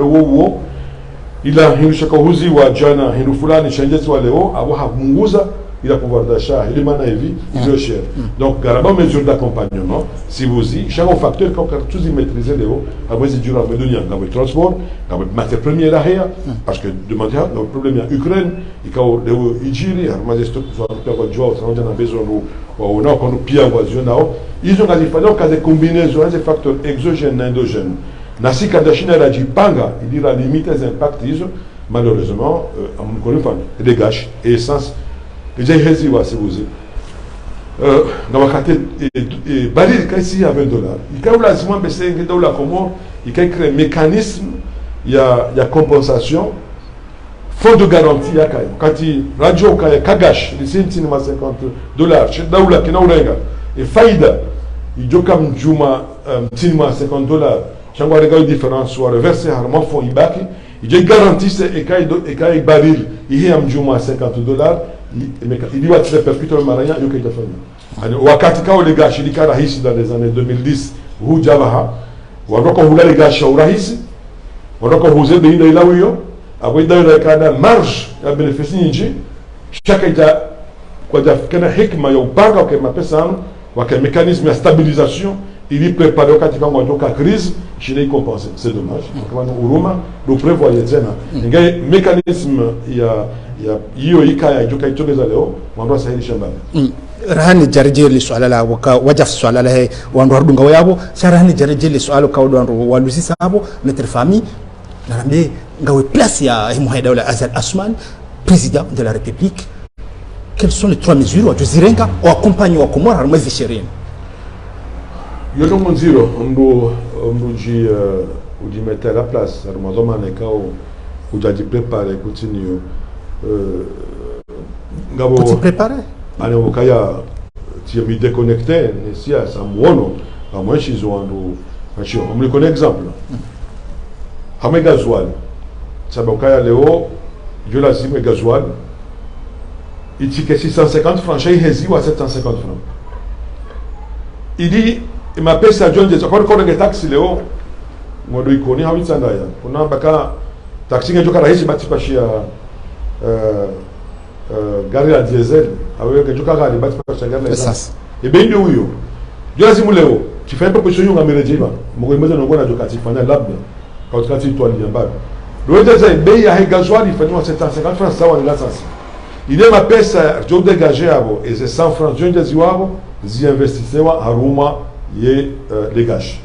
ila hinu shakahuzi wa jana hinu fulani shanjezi wa leo awa hapunguza ila pouvoir d'achat il maana hivi il cher donc garaba mesure d'accompagnement si vous y chaque facteur quand tous y maîtriser leo après c'est dur à me donner dans le transport dans le matière première là parce que demander le problème en Ukraine il quand leo ijiri armage stock soit kwa joa on a besoin ou non quand nous pia voisin nao ils ont dit falloir qu'à des combinaisons des facteurs exogènes endogènes Nasi Kadashina a dit Panga, il dit la limite des impacts, malheureusement, on connaît pas, des gâches, et essence, et j'ai réussi à se poser. Dans ma carte, et Bali, quand il y a $20, il y a un baissé $1 comment, il y a un mécanisme, il y a compensation, fonds de garantie, quand il radio, quand il y a Kagash, il y a $50, chez Daoula, qui n'a pas et Faïda, il y a comme Juma, $50. Chaque fois que différence soit reversée, harman font ibaki, il garantit et quand il baril, il y a un jour $50, il va se perpétuer le maranya, il y a fait. Wakati kao les gars, il y a rahisi dans les années 2010, où Javaha, ou alors qu'on voulait les gars au rahisi, ou alors qu'on voulait des idées là où il y a, après il y a une marge à bénéficier, chaque état, quoi qu'il y a un hikma, il y a un banque, il y a un mécanisme de stabilisation. Il est préparé au cas où il y a une crise, il est compensé. C'est dommage. Le prévoyait. Il y a un mécanisme, il y a rahani jarije li swala la wajaf swala la he wandu ardunga wayabo sharahani jarije li swala ka wandu walusi sabo notre famille na rambe ngawe place ya Mohamed Ould Azal Assoumani président de la République. Quelles sont les 3 mesures wa Zirenga au accompagner wa Comores à mwezi 20? Yo non monziro on dit mettre à la place armazoma neka ou déjà préparer continue ngabo tu préparer allez au kaya tu me déconnecté ici à Samuono à moins chez on me connaît exemple Hamé gasoil ça va kaya Léo je la zime gasoil il dit que 650 francs chez Hezi ou à 750 francs il dit il m'appelle ça John Jesse quand on a taxi Léo moi dois y connaître how ça d'ailleurs on a baka taxi que je crois rahisi bati pashia gari à diesel avec que je crois gari bati pashia gari essence et bien yo yo je laisse Léo tu fais un peu de choses à Merejiba moi je me dis non on a du quartier fana lab quand tu quartier toi bien bas le deuxième ben il y a un gasoil il fait 750 francs ça on l'essence il est m'appelle ça je dégager abo et c'est 100 francs John Jesse wabo zi investisseur à Roma et les gâches.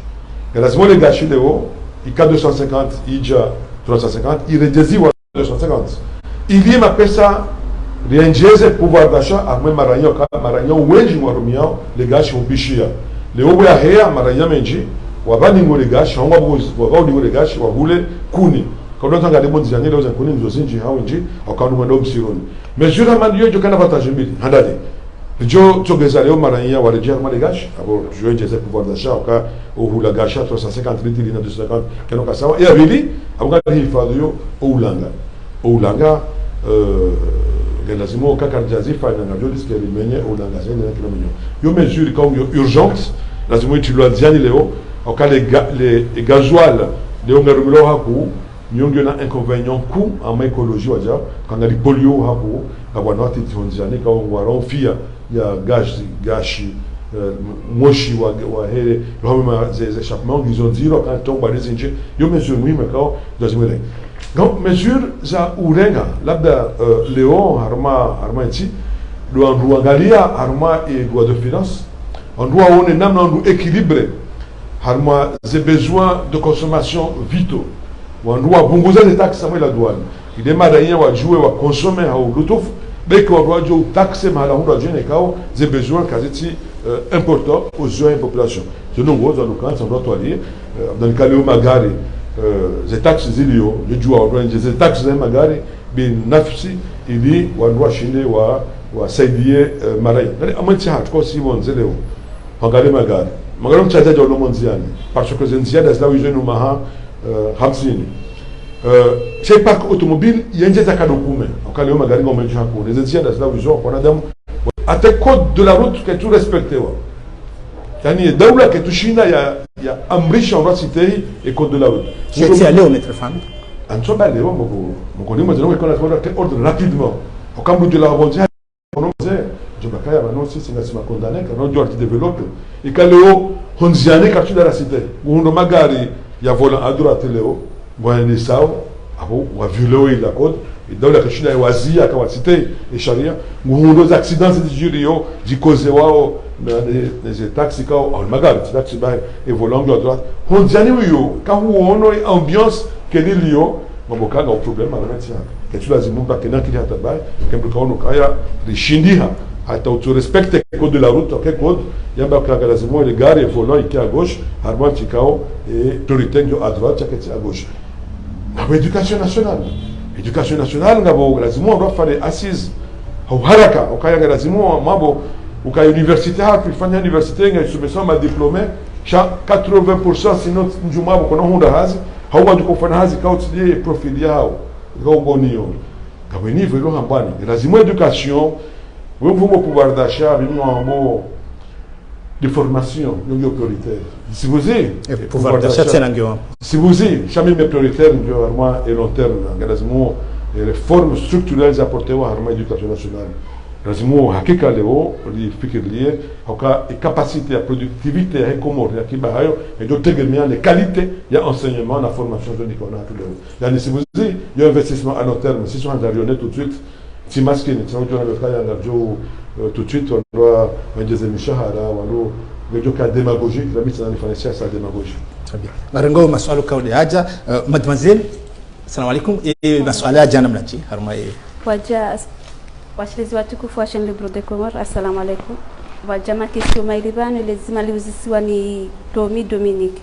Grâce à les gâches, il y a 250, il y a 350, il est désiré 250. Il vient m'appeler ça rienjeze pouvoir d'achat amwe maranya wenji mwarumiao legashi ubishia leo ya hea maranya menji wabani ngo legashi hongwa wabao ngo legashi wabule kuni quand on regarde les années les kuni nzozinji hawinji akanu mwendo msironi mesure mandio jo kana partage mbili handade jo togeza leo maranya warejea ma legashi abo rienjeze pouvoir d'achat ka uhula gasha 350 litres na 250 kano kasawa ya vili abuka hifadhi yo ulanga lazima ukakarjazi fanya na ndio diske limenye ulanga zene na kilomenyo yo mesure comme urgente lazima utuluaziani leo au les gasoil leo ngarumilo haku nyongo na inconvénient coût en écologie waja quand ali polio haku kabwana titonzani ka ngwaro fia ya gashi moshi wa hele loma des échappements ils ont dit quand tombe les injets yo mesure muhimu kao lazima leo donc mesure za urenga labda leo harma ici doit angalia harma et loi de finance on doit on namna on équilibrer harma des besoins de consommation vitaux on doit punguza les taxes à la douane il demande rien wa jouer wa consommer au lutuf mais qu'on doit jouer taxes mal on doit gêner kao des besoins quasi importants aux jeunes populations c'est nous gros dans le cas on doit toiler dans le cas de magari les taxes zilio les joueurs doivent les taxes de magari binafsi ili wandoa shinde wa saidie marai nani amanti hatko si monzeleo angalie magari mchazaji wa lomonziani parce que zenziada zila wijenu maha 50 chez parc automobile yenje za kadokume angalie magari ngombe hapo les zenziada zila wijenu kwa nadamu ate code de la route que tu respectes wa yani daula que tu shina ya amrisha université et code de la route j'étais allé au maître femme ancho ba leo moko ni mozelo ko na ordre rapidement au camp de la rebondir on sait je bakaya ba non si singasima condamné que non jorti développe et que leo honziane quartier de la cité undo magari ya volant à droite leo bwana sao abo wa violer la code et dans la kashina wazia kwa cité et charia undo accidents de jurio di cause wao les taxis kao en magari taxi ba et volant à droite honziane yo ka huono ambiance que lio maboka na problème à médecin que tu lazima pas que na kili hata ba kembe kaono kaya rishindiha hata tu respecte le code de la route ok code yamba ka lazima le gare volant iki à gauche harman tikao et priorité à droite à gauche na éducation nationale ngabo lazima on doit faire assises au haraka ukaya lazima mambo ukaya université hapo ifanya université ngai ma diplômé cha 80% sinon njuma kuna hunda hazi hauwa kufanya hazi kautili profil yao ngobonio kama niveau lo hambani lazima éducation wewe mvumo pouvoir d'achat bimwe de formation ndio prioritaire si vous êtes pouvoir d'achat c'est l'angio si vous êtes jamais prioritaire ndio harma et long terme lazima réformes structurelles apportées au harma éducation nationale lazima hakika leo lifikirie hauka capacité ya productivité ya Comores ya kiba hayo ndio tegemea les qualités ya enseignement na formation de Nicolas tout leo yani si vous dites il y a investissement à long terme si sont arrivés tout de suite si maskini tu vois le cas ya ndio tout de suite on doit des mishahara walo ndio ka démagogique la mise en différenciation sa démagogie très bien marengo maswali kauli haja mademoiselle assalamu alaykum et maswali haja namnachi harma waja washirizi watukufu wa Chaîne Libre des Comores, assalamu alaikum. Wajama kesho mailibano lazima liuzisiwa ni Tomi Dominique.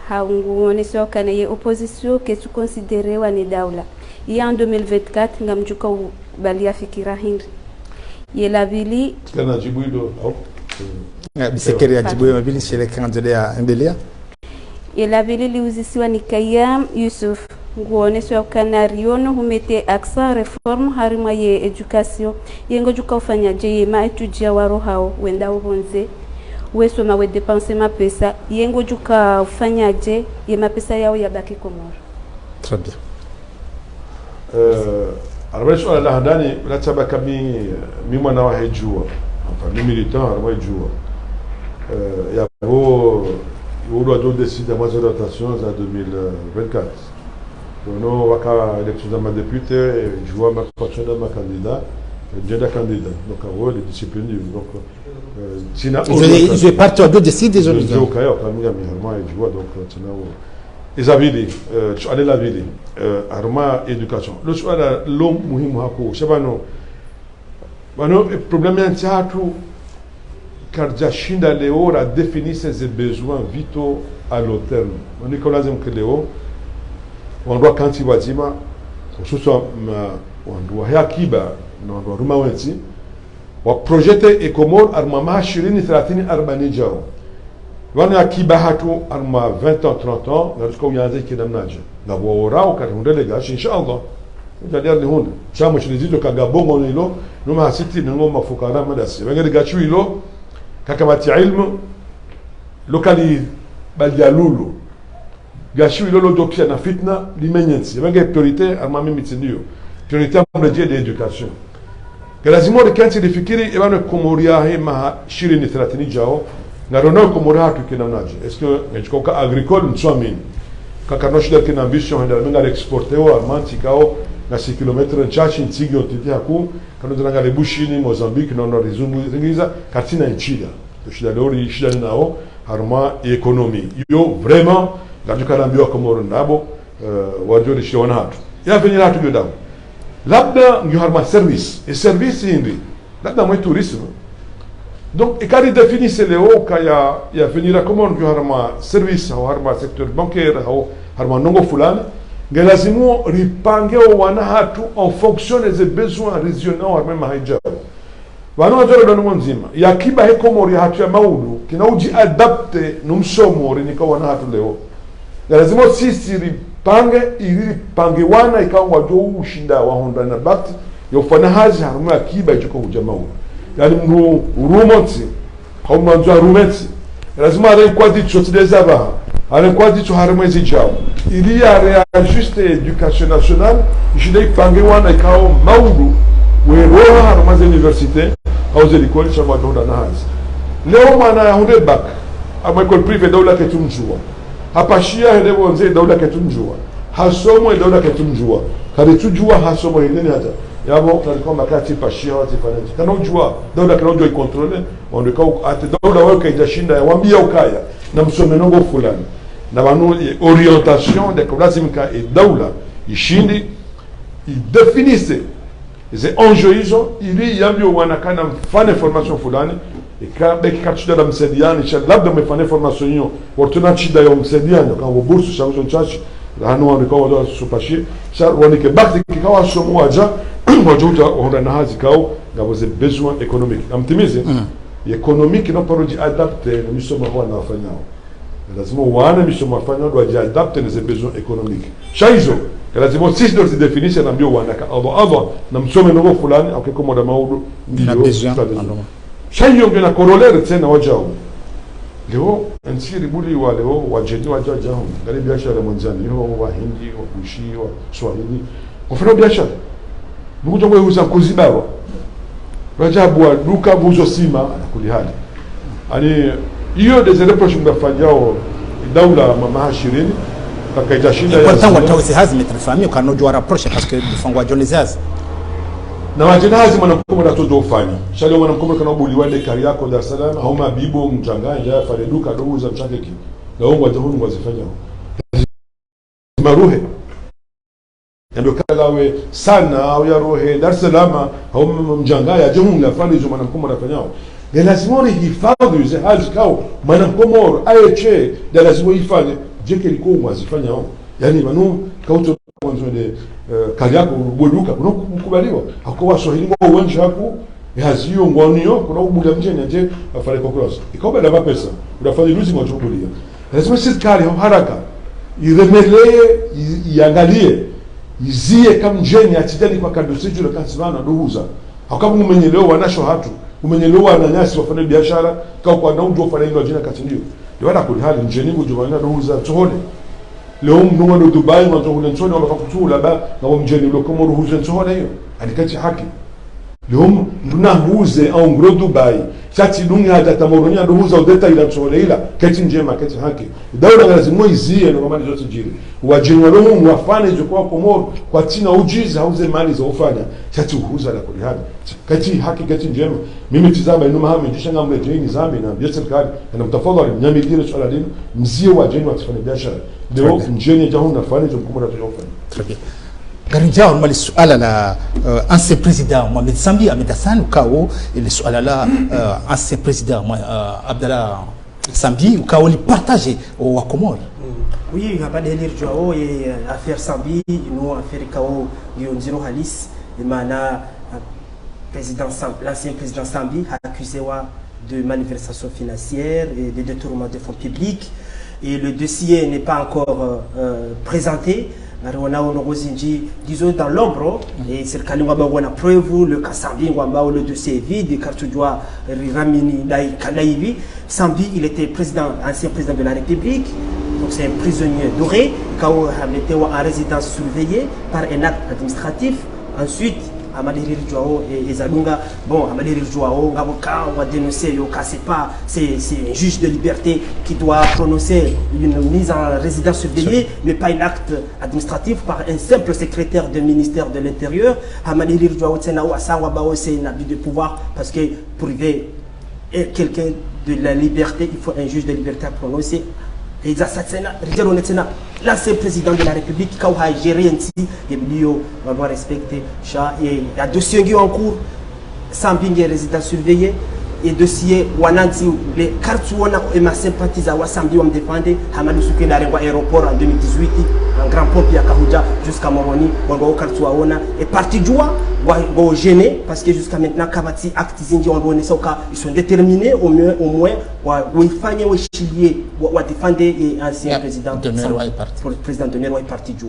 Haunguoneswa kana ye opposition que tu considérewa ni daula. Et en 2024 ngamjuka balia fikira hindi. Ye la vili kana jibuido au bisekeri ya jibuido mabili shele kandelea endelea. Ye la vili liuzisiwa ni Kayam Yusuf. Nguoneswa kana riono humete aksa reform harima ye education yengo juka ufanya je ma etujia waro hao wenda ubonze weso ma we dépenser ma pesa yengo juka ufanya je ye ma pesa yao yabaki Komoro. Très bien. Alors sur la handani la tabaka mi mwana wa hejua enfin mi militant harima hejua ya bo doit donc décider moi de rotation à 2024. Nous avons élection de ma député, je vois ma patronne de ma candidat, j'ai des candidats, donc à vous les disciplines. Donc, je vais partir de décider des autres. Je vois donc ils avaient dit, allez la ville, arma éducation. Le soir l'homme muhimu hako, c'est pas non. Bueno, le problème est que Karja Shinda Léo a défini ses besoins vitaux à long terme. Nicolas Léo, on doit quand il va dire, on doit yakiba, on doit rumawensi, on projette et comment armama shirini 30 arbani jao. On a akiba hatu arma 20 ans 30 ans, jusqu'au yanze qui namnaje. La voira au carré de gars, inshallah. C'est-à-dire les hunde. Ça moi je les dis le kagabongo nilo, nous ma city nous ma fukara madasi. Venga gachu ilo, kakamati ilmu, lokali balialulu. Gachu ilo lo dokia na fitna limenyensi. Venga priorité armami mitsindio. Priorité amreje de éducation. Que lazima de kanti de fikiri ebano komoria he ma shirini 30 jao. Na rono komoria tu kinamnaje. Est-ce que ngechko ka agricole nswamini. Kakanoshi da kina ambition henda menga exporter au armanti kao na 6 km nchachi ntigyo titi haku kanu zanga le bushini Mozambique no rizungu zingiza katina nchida to shida lori shida nao harma economy yo vraiment la dukalambio komoro nabo wajori shona hatu ya venir hatu godam labda ngi harma service et service indi labda moi tourisme donc ikari définisse leo kaya ya venir a komoro ngi harma service au harma secteur bancaire au harma nongo fulani Gelazimo ripange wana hatu en fonction des besoins régionaux même haijao. Wana wajoro ndo nzima. Yakiba he komori hatu ya maudu kina uji adapte numsomo nika wana hatu leo. Gelazimo sisi ripange ili pange wana ikawa wajo ushinda wa honda na bakti yofana hazi harumu yakiba ichoko uja maudu. Yani mru urumonti kwa mwanzo arumeti. Gelazimo ale kwa di chotideza baha. Alors quoi dit tu harmoniser jao il y a réajuste éducation nationale je dis pangewana ikao maudu we roha harmoniser université aux écoles sur madonna nahaz leo mana hunde bak ama école privée dola ketumjua hapashia hende bonze dola ketumjua hasomo dola ketumjua kale tujua hasomo hende hata yabo kalikuwa makati pashia wati fanati kana ujua dola kana ujua contrôler on de kau at dola wao kaidashinda yawambia ukaya na msomenongo fulani na wanu orientation de lazimika et daula ishindi définissent les enjeux hizo ili yambio wanakana mfane formation fulani ikabe kikachida la msediani cha labda mfane formation hiyo watuna chida ya msediani kama bursu chanzo chachi hanu wanako ndo supashi cha wanike bakti kikawa somo aja wajuta honda na hazi kao ngabo ze besoin économique amtimize économique no paroji adapter na misomo kwa na wafanyao lazima wana misomo wafanyao ndo adapter na ze besoin économique shaizo lazima sisi ndo zidefinisha na mbio wana ka ado na msomo no fulani au kiko moda maudu ndio shaiyo ngena corollaire tena wajao leo nsiri buli wa leo wajeni wajao ngale biashara mwanzani leo wa hindi wa kushi wa swahili kufanya biashara nukuja kuuza kuzibaro rajabu wa duka buzo sima anakuli hali ani hiyo des reproches mnafanyao daula mama 20 takaitashinda kwa tangu tawisi hazi metrafami kanojwa rapproche parce que bifangwa jonezaz na majinazi mwanamkomo na todo ufanya shale mwanamkomo kana buli wale kari yako Dar es Salaam au mabibo mchanganya fale duka douza mchangeki na wao wajahuni wazifanya maruhe ndio kalawe sana au ya rohe Dar es Salaam au mjangaya jehunga fale hizo mwanamkomo anafanyao ni lazima hifadhi hizo hazi kao mwanamkomo ayeche da lazima ifanye jeke liko mwazifanya hao yani manu kauto mwanzo de kali yako boduka kuna kukubaliwa hakuwa swahili kwa uwanja hapo hazio ngwanio kuna ubuga mjeni aje afale kwa cross ikoba da pesa unafanya luzi mwachukulia lazima serikali haraka iremelee iangalie izie kama mjeni atidani kwa kadosiju la kansibana duhuza hakabu umenyelewa wanasho hatu umenyelewa na nyasi wafanye biashara kwa naujo wafanye ndio jina katindio ndio wala kulihali mjeni mjumana duhuza tuhone leo mnunga ndo Dubai mwanzo kule nchoni wala fakutula ba na mjeni lo kama ruhuza nchoni hiyo alikati haki leo mna huze en gros Dubai chati dunga hata tamoronya ruhuza udeta ila nchoni ila kati njema kati haki daula lazima izie ndo kama zote jiri wajeni walo mwafane hizo kwa Komoro kwa tina ujiza hauze mali za ufanya chati uhuza la kulihali kati haki kati njema mimi tizaba ino mahame jishanga mrejeni zambi na biasa serikali na mtafadhali mnyamidire swala dini mzie wajeni watifanye biashara leo mjeni jahon nafanya hizo mkumona tunafanya très bien garinja on mali suala la ancien président Mohamed Sambi Ahmed Hassan ukao ile suala la ancien président Abdallah Sambi ukao li partager au Comores. Oui, il n'y a pas de lire Joao et affaire Sambi, nous affaire Kao Yonziro Halis, et maintenant l'ancien président Sambi a accusé de malversation financière et de détournement de fonds publics. Et le dossier n'est pas encore présenté. On a disons dans l'ombre, et c'est le cas on a preuve, le cas Sambi, le dossier est vide, car tu dois raminer Kalaïvi. Sambi, il était ancien président de la République. Donc c'est un prisonnier doré, quand on était en résidence surveillée par un acte administratif. Ensuite, Amadiri Joao et Zalunga, bon, Amadiri Joao, on va dénoncer, c'est un juge de liberté qui doit prononcer une mise en résidence surveillée, mais pas un acte administratif par un simple secrétaire du ministère de l'Intérieur. Amadiri Joao, c'est un abus de pouvoir parce que pour priver quelqu'un de la liberté, il faut un juge de liberté à prononcer. Et l'ancien président de la République, qui a géré ainsi, on doit respecter ça. Et il y a dossier en cours, Sambi est résident surveillé, et dossier Wananti, les cartes et ma sympathise à Sambi ont défendu, Hamadou Souké Narengo aéroport en 2018, en grand pont à Karouja jusqu'à Moroni, on va et parti du on gêné parce que jusqu'à maintenant, Kabati, Actizingi, ils sont déterminés au moins, il fallait chilier, défendre l'ancien président de Nero est parti. Le président de Nero est parti du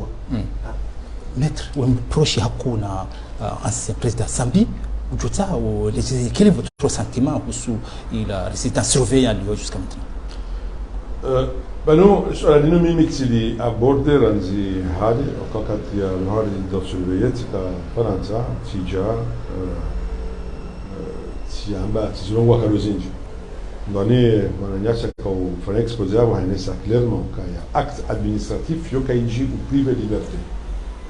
Maître, ou proche Hakuna, ancien président Sambi, quel est votre sentiment sur la résidence surveillée jusqu'à maintenant? Nous, sur la dynamique qui est abordée dans les hali, quand il y a le hali de surveiller, c'est la France, Tija, Tiamba, Tizongo Kaluzinji. Dans les managers qui ont fait exposer, on a ça clairement qu'il y a acte administratif, il y a ou privé de liberté.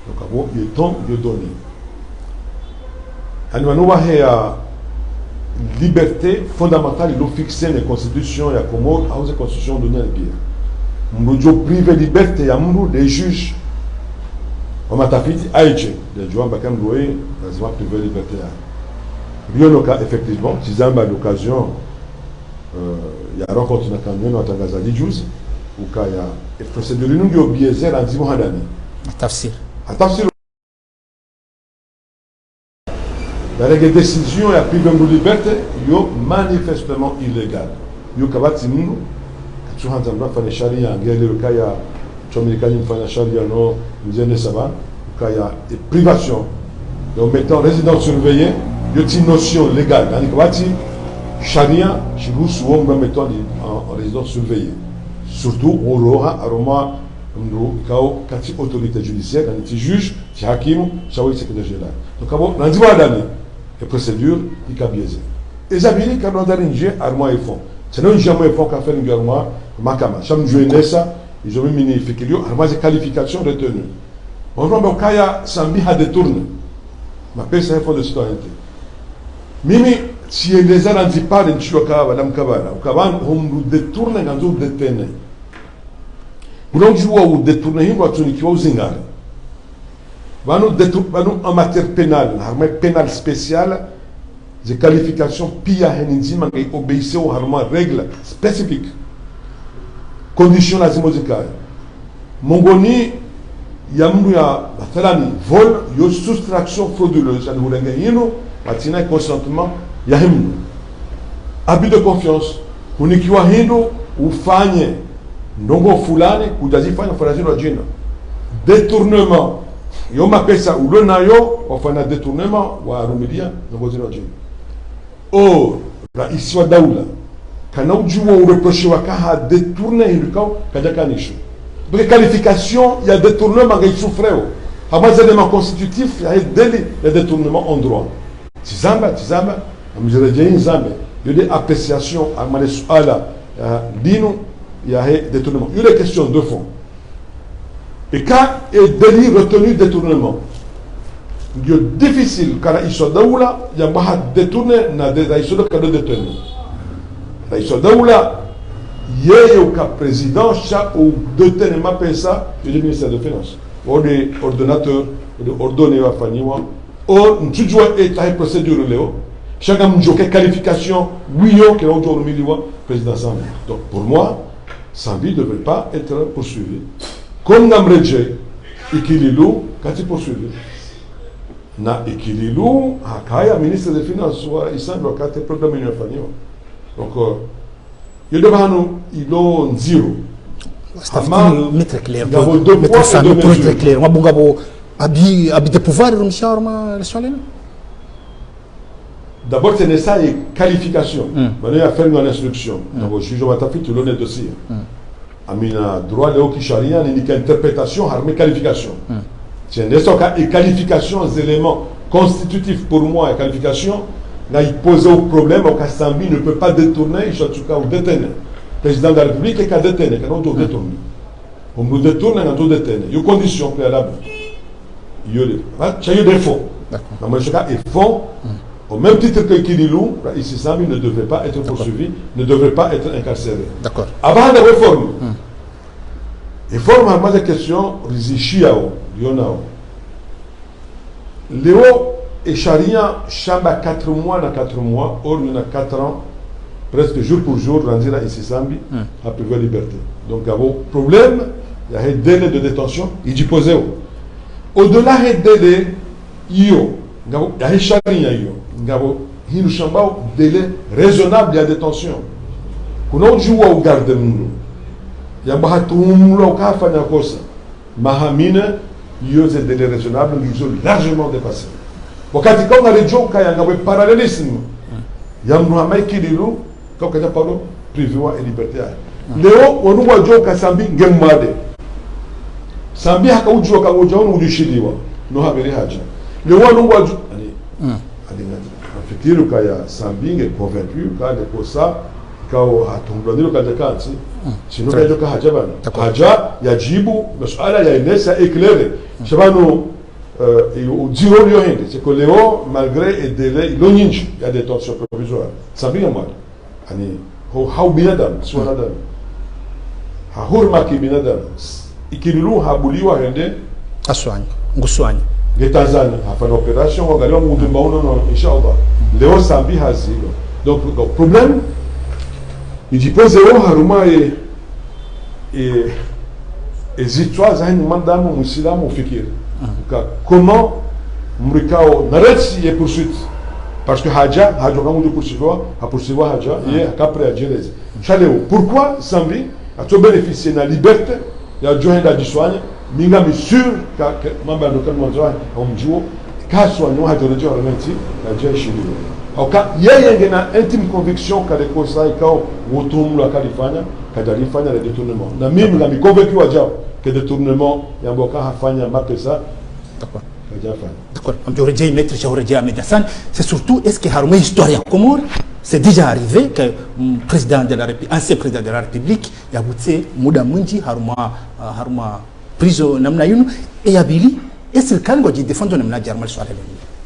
Donc, il y a temps de donner. Nous avons une liberté fondamentale, il faut fixer les constitutions, il y a comme la constitution de l'Empire. Nous avons privé de liberté, il y a des juges. On a fait des gens qui ont privé de liberté. Effectivement, si vous avez l'occasion, il y a rencontré un camion dans Tangaza Djouz, où il y a une procédure qui est biaisée en 10 mois d'année. Tafsir. La décision à privé de liberté est manifestement illégale. Il y a des gens qui ont fait charia, il y a des gens qui ont fait charia, il y a des privations. En mettant résidence surveillée, il y a une notion légale. Il y a des charia, chez vous, souvent, nous mettons en résidence surveillée. Surtout, on aura une autorité judiciaire, un juge, un hakim, un secrétaire général. Donc, on a dit les procédures, il y a biaisé. Et ça veut dire qu'on a des armoires et fonds. C'est non jamais fonds qu'à faire une armoire, Makama. Chaque journée, ça, ils ont mis une armoire de qualification retenue. On voit que quand il y a Sambi à détourner, ma paix, c'est un fonds de citoyenneté. Mimi, si les gens n'ont pas de Chouaka, Madame Kabana, on détourne quand on détient. Vous n'avez pas détourner, vous avez dit Zingare. En matière pénale, l'armée pénale spéciale, des qualifications PIA Henizima qui obéissent aux règles spécifiques. Conditions lazimosicales. Mongoni, Yamouya, vol, il soustraction frauduleuse. Ça nous l'a consentement, Yahim. Abus de confiance. On est qui ou Fanye, Nongo Fulane, ou Dazifane, Fanazino Djina. Détournement. Yo m'appelle ça, ou le nayo, on fait un détournement, ou un remédiant, nous avons dit. Or, la histoire d'Aoula, quand on joue ou reproche à détourner le camp, quand il y a un issue. Donc, qualification, il y a détournement qui souffre. À moins d'éléments constitutifs, il y a un délit de détournement en droit. Tizamba, il y a des appréciations, il y a des détournements. Il y a des questions de fond. Et quand il y a délit retenu détournement, il est difficile, quand il y a d'aoula, il y a détourné, il y a des détournements. Il y a d'aoula, il y a un président, chaque ou détournement, ça, il y a le ministère de Finances, ou des ordonnateurs, de ordonner à Faniwa. Or, nous jouons et procédure Léo. Chacun nous joue qualification, oui, que l'on joue au président Sambi. Donc, pour moi, Sambi ne devrait pas être poursuivi. Comme Namredje, Ikililou, quand il poursuivi. Na Ikililou, Akaya, ministre des Finances, il semble qu'il y a un problème de Faniwa. Donc, il y a zéro. Mettre clair, mettre famille pour être clair. Moi, bon, habiter pouvoir, d'abord, c'est ça et qualification. Maintenant, il y a fait une instruction. Donc, le juge va t'afficher tout le dossier. Amina droit de Okisharia, il y a interprétation, armée qualification. C'est une qualification, des éléments constitutifs pour moi, et qualification. Là, il pose au problème, au cas Sambi ne peut pas détourner, en tout cas, ou détenir. Le président de la République est qu'à détenir, quand on doit détourner. On nous détourne, on doit détenir. Il y a une condition préalable. Il y a des fonds. Dans mon cas, les fonds, au même titre que Kililou, ici Sambi ne devrait pas être poursuivi, ne devrait pas être incarcéré. D'accord. Avant de réforme, réforme, à ma question, Rizichiao, Lionao. Léo et Charia, Chamba 4 mois dans 4 mois, or il y en a 4 ans, presque jour pour jour, rendu à ici Sambi, à priver la liberté. Donc, il y a un problème, il y a un délai de détention, il dit posé. Au-delà du délai, il y a un Charia, il y a un délai raisonnable de détention. Quand on joue au garde, il y a un Mahamine, il y a un délai raisonnable, ils ont largement dépassé. Quand on a les gens, il y a un parallélisme. Il y a un Mohamed Kililou, quand on a parlé privé et liberté. Léo, on voit Joe Kassambi, Gemade. Sambi a joué au Kaoujon ou du Chili. Nous avons les Hadja. Léo, on voit Joe. Effectivement, quand il y a Sambi est convaincu, quand il y a ça, quand il y a un cas, sinon il y a un Hadja. Hadja, il y a Djibou, il y a Inès, il y a éclairé. Je sais pas, nous. C'est que Léo, malgré les délais, il y a des tensions provisoires. Ça vient mal. How binadam, swanadam. How maki binadam. Ikililu habuliwa hende. Aswani, nguswani. Les Tanzaniens a fait une opération, on a gagné un mouvement, Inch'Allah. Léo Sambi a zéro. Donc, le problème, il dit que Léo Haruma et histoires, il y a un mandat, un islam, un fikir. Comment Mrikao n'arrête les poursuites? Parce que Hadja, quand on poursuivre Hadja, il est après à Djerez. Pourquoi Sambi a bénéficié de la liberté? Il y a joué dans la soigne, mais il est sûr que Mamba de Kalmanzoa a joué, qu'à soigner, a joué dans la Djerez. Il y a une intime conviction que les conseils, quand on retourne la Californie, que les Californiens le détournement. Je suis convaincu à Djao que le détournement, il y a un boca à faire ça. D'accord. D'accord. C'est surtout, est-ce que Harouma Historia Comore, c'est déjà arrivé que le président de la République, ancien président de la République, il y a Boutse, Mouda Mundi, Harouma prison Namnayoun, et Yabili, est-ce que quand on dit défendre Namna Djarmal sur la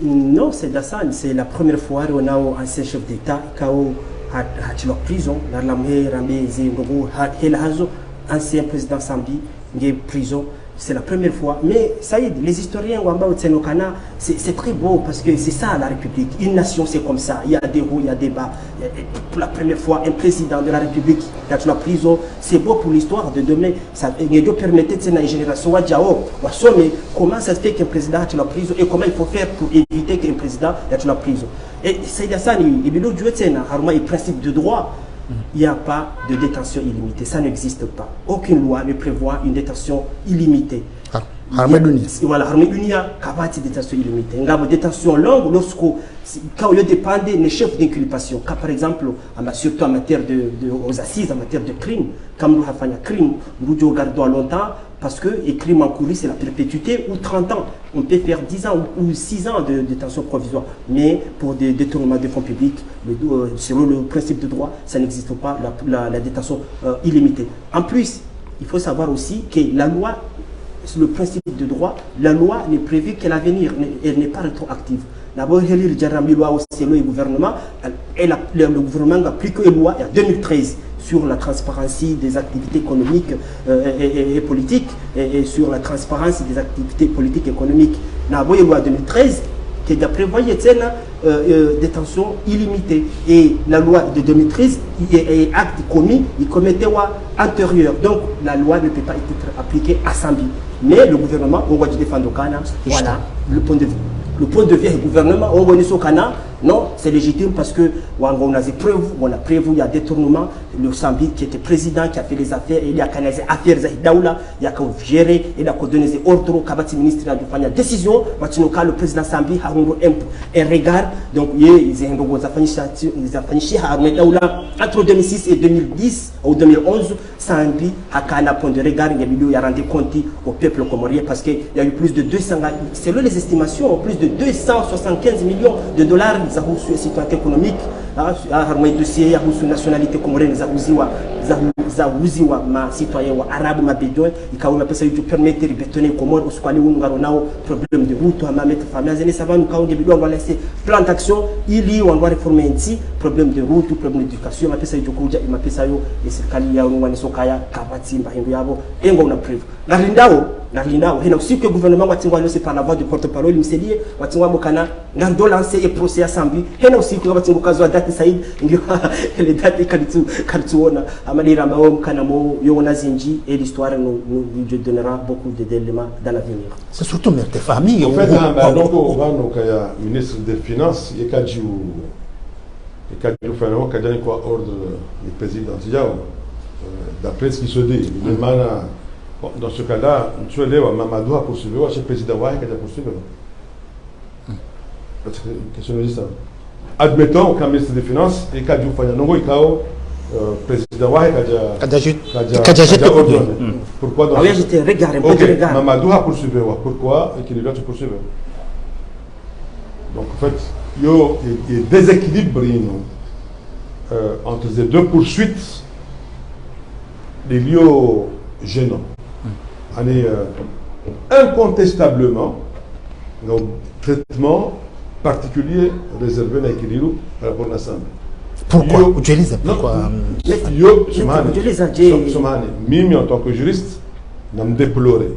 Non, c'est Dassan, c'est la première fois où on a un ancien chef d'État, Kao Hatchlock prison, Narlamé, Ramé, Zéngogo, Helahazo, ancien président Sambi, prison. C'est la première fois. Mais Saïd, les historiens Wamba Otsenokana, c'est très beau parce que c'est ça la République. Une nation, c'est comme ça. Il y a des hauts, il y a des bas. Pour la première fois, un président de la République qui a la prison, c'est beau pour l'histoire de demain. Ça permettait de une génération. Mais comment ça se fait qu'un président a la prison et comment il faut faire pour éviter qu'un président ait la prison? Et Saïd Hassan, il y a principe de droit. Il n'y a pas de détention illimitée. Ça n'existe pas. Aucune loi ne prévoit une détention illimitée. Voilà, il y a une détention illimitée. Il y a une détention longue quand il dépend des chefs d'inculpation. Par exemple, surtout en matière aux assises, en matière de crime, quand nous avons un crime, nous gardons longtemps parce que les crimes encourus, c'est la perpétuité ou 30 ans. On peut faire 10 ans ou 6 ans de détention provisoire. Mais pour des détournements de fonds publics, selon le principe de droit, ça n'existe pas, la détention illimitée. En plus, il faut savoir aussi que la loi, le principe de droit, la loi n'est prévue qu'à l'avenir, elle n'est pas rétroactive. D'abord, c'est le gouvernement, et le gouvernement a appliqué une loi en 2013 sur la transparence des activités économiques et politiques et sur la transparence des activités politiques et économiques. la loi 2013 qui a prévoyé détention illimitée. Et la loi de 2013 est acte commis, il commettait antérieur. Donc la loi ne peut pas être appliquée à Sambi. Mais le gouvernement, on va défendre au Ghana, voilà le point de vue. Le point de vue du gouvernement, on va au Ghana, non, c'est légitime parce que on a des preuves, on a prévu, il y a détournement. Le Sambi qui était président, qui a fait les affaires, il y a des affaires Daoula, il y a qu'à gérer, il y a qu'à donner des ordres, qu'à ministre a fait une décision, le président Sambi a un regard, donc il y a entre 2006 et 2010 ou 2011, Sambi a un point de regard, il a rendu compte au peuple comorien parce qu'il y a eu plus de 200, selon les estimations, plus de 275 millions de dollars za reçu situation économique harmai dossier ya reçu nationalité comorienne za uziwa ma citoyen wa arabe ma bedouin ikawa pesa yuju permettre bétonner Comores uskwali ungaro nao problème de route ama mettre famille zene savanu kaunge bidwa on laisser plan d'action ili on doit réformer ici problème de route problème d'éducation ma pesa yuju kuja ma pesa yo serikali ya ngwani sokaya kabati mbahindu yabo engo na prévu Narlindao, il y a aussi que le gouvernement va lancé par la voix du porte-parole, il s'est dit, va lancer et procès à Sambi. Il y a aussi que le gouvernement va date Saïd, les dates Kartuona, Amalira Maom, Kanamo, Yona Zinji, et l'histoire nous donnera beaucoup d'éléments dans l'avenir. C'est surtout mes familles. En fait, on va au ministre des Finances, il y a quoi ordre du président d'après ce qui se dit. Dans ce cas-là, tu es là, Mamadou a poursuivi, c'est le président Ouahi qui a poursuivi. Question de ça. Admettons qu'un ministre des Finances, et qu'à Diouf Fagnanongo, il y a président Ouahi qui a ordonné. Pourquoi dans ce cas? Ok, Mamadou a poursuivi. Pourquoi et qu'il doit se poursuivre? Donc en fait, il y a des déséquilibres entre ces deux poursuites, des lieux gênants. Incontestablement, un traitement particulier réservé à l'équilibre par rapport à l'Assemblée. Pourquoi? Pourquoi? Mimi en tant que juriste, n'a me déploré.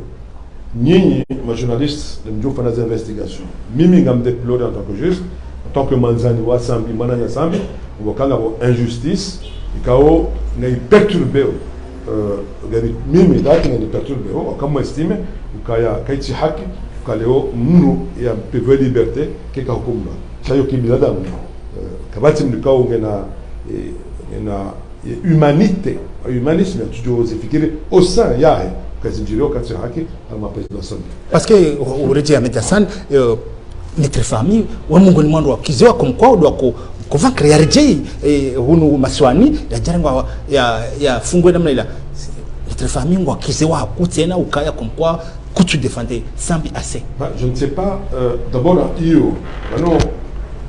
Ni moi journaliste, nous faisons des investigations. Mimi n'a me déploré en tant que juriste, en tant que Manzani ou Assemblée, Mananya Sambi, on va avoir injustice, et qu'on a perturbé. Mimi dati na perturbe kama estime ukaya kaiti haki kaleo mnu ya pepe liberté keka hukumba chayo kibinadamu kabati mlikao ngena humanité humanisme tujo zifikiri au sein yae kazinjiro kati haki ama président parce que ureje ametasan notre famille wa mungu ni mwando wa kiziwa kumkwao doa kuvaincre ya rejei hunu maswani ya jarangwa ya fungwe namna ila notre famille ngwa kizewa hakutena ukaya kumkwa kutu défendre Sambi assez. Je ne sais pas d'abord io maintenant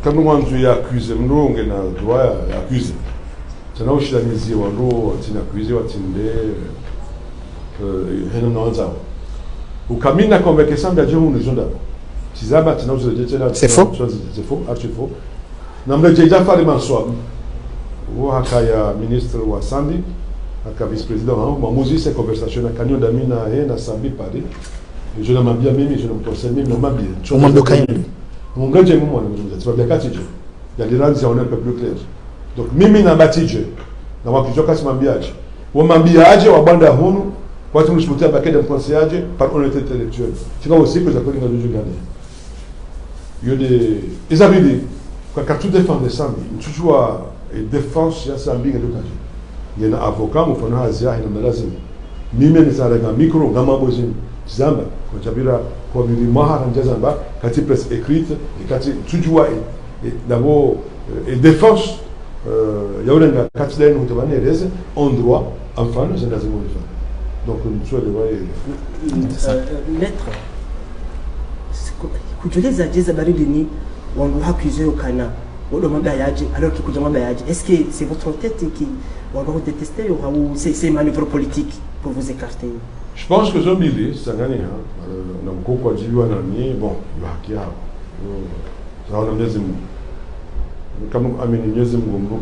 quand nous on ya accusé mno ngena droit ya accusé tena ushidanizi walo tina accusé watinde heno nonza ukamina convaincre Sambi aje une raison d'abord tizaba tena uzojetela c'est faux archi faux namle déjà faire manswa ou hakaya ministre wa Sambi aka vice-président Moses c'est conversation na kanyo d'amina et na Sambi Paris je ne m'habille même je ne me conseille même non m'habille on m'a bloqué mon gars j'ai moi tu vas bien catcher il y a des langues on est un peu plus clair donc mimi na batije na wakijoka si mambiaje wa mambiaje wa banda hunu kwa sababu mshimutia bakede mkonseaje par honnêteté intellectuelle c'est comme aussi que j'appelle dans le jeu gagné il y a des ils avaient dit quand tu défends Sambi tu joues à défense ya Sambi ngado kaje il y a un avocat qui fait un azia et un malazim. Mimi ni ça avec un micro, gamma bozim, zamba, quand tu as vu la communauté mahar en jazamba, quand tu presse écrite et quand tu joues et d'abord et défense, il y a un gars quand tu l'as nous demandé raison, en droit, enfant, c'est la zéro défense. Donc nous sommes les lettre. Quand tu les as dit, Zabari Denis, on va accuser au Cana. Alors est-ce que c'est votre tête qui va vous détester ou c'est manœuvre politique pour vous écarter? Je pense que Zombili, c'est un gagné. On a beaucoup de gens qui bon, il va qui a. Ça on a mis comme amener mieux on a mis on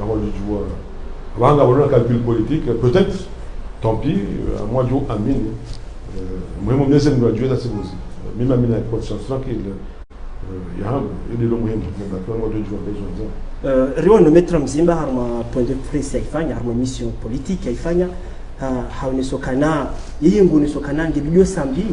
va le jouer. Avant d'avoir un calcul politique, peut-être, tant pis, moi je amène. Moi mon mieux c'est gradué dans ces choses. mimi na conscience tranquille ya ile lo muhimu kwa kwa ndio jua besoin Rion metra mzimba harma point de presse yaifanya harma mission politique yaifanya haunisokana yeye ngunisokana ngilio sambi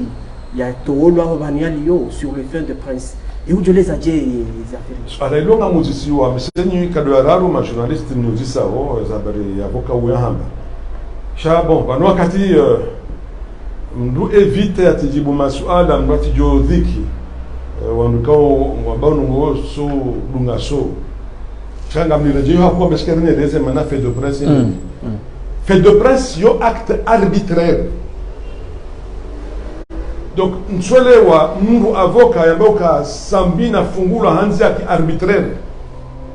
ya toolwa ho baniali yo sur le fin de presse et où je les aje les affaires ala ilonga muzisi wa msenyi kado yararo ma journaliste muzisa ho zabari ya boka uya hamba sha bon bano wakati mdu evite atijibu masuala mbati jodhiki wanukao wabao ngo so dunga so changa mlireje hapo meskerine leze mana fait de presse fait de presse yo acte arbitraire. Donc mswelewa mndu avoka ambao ka sambina fungula hanzi yake arbitraire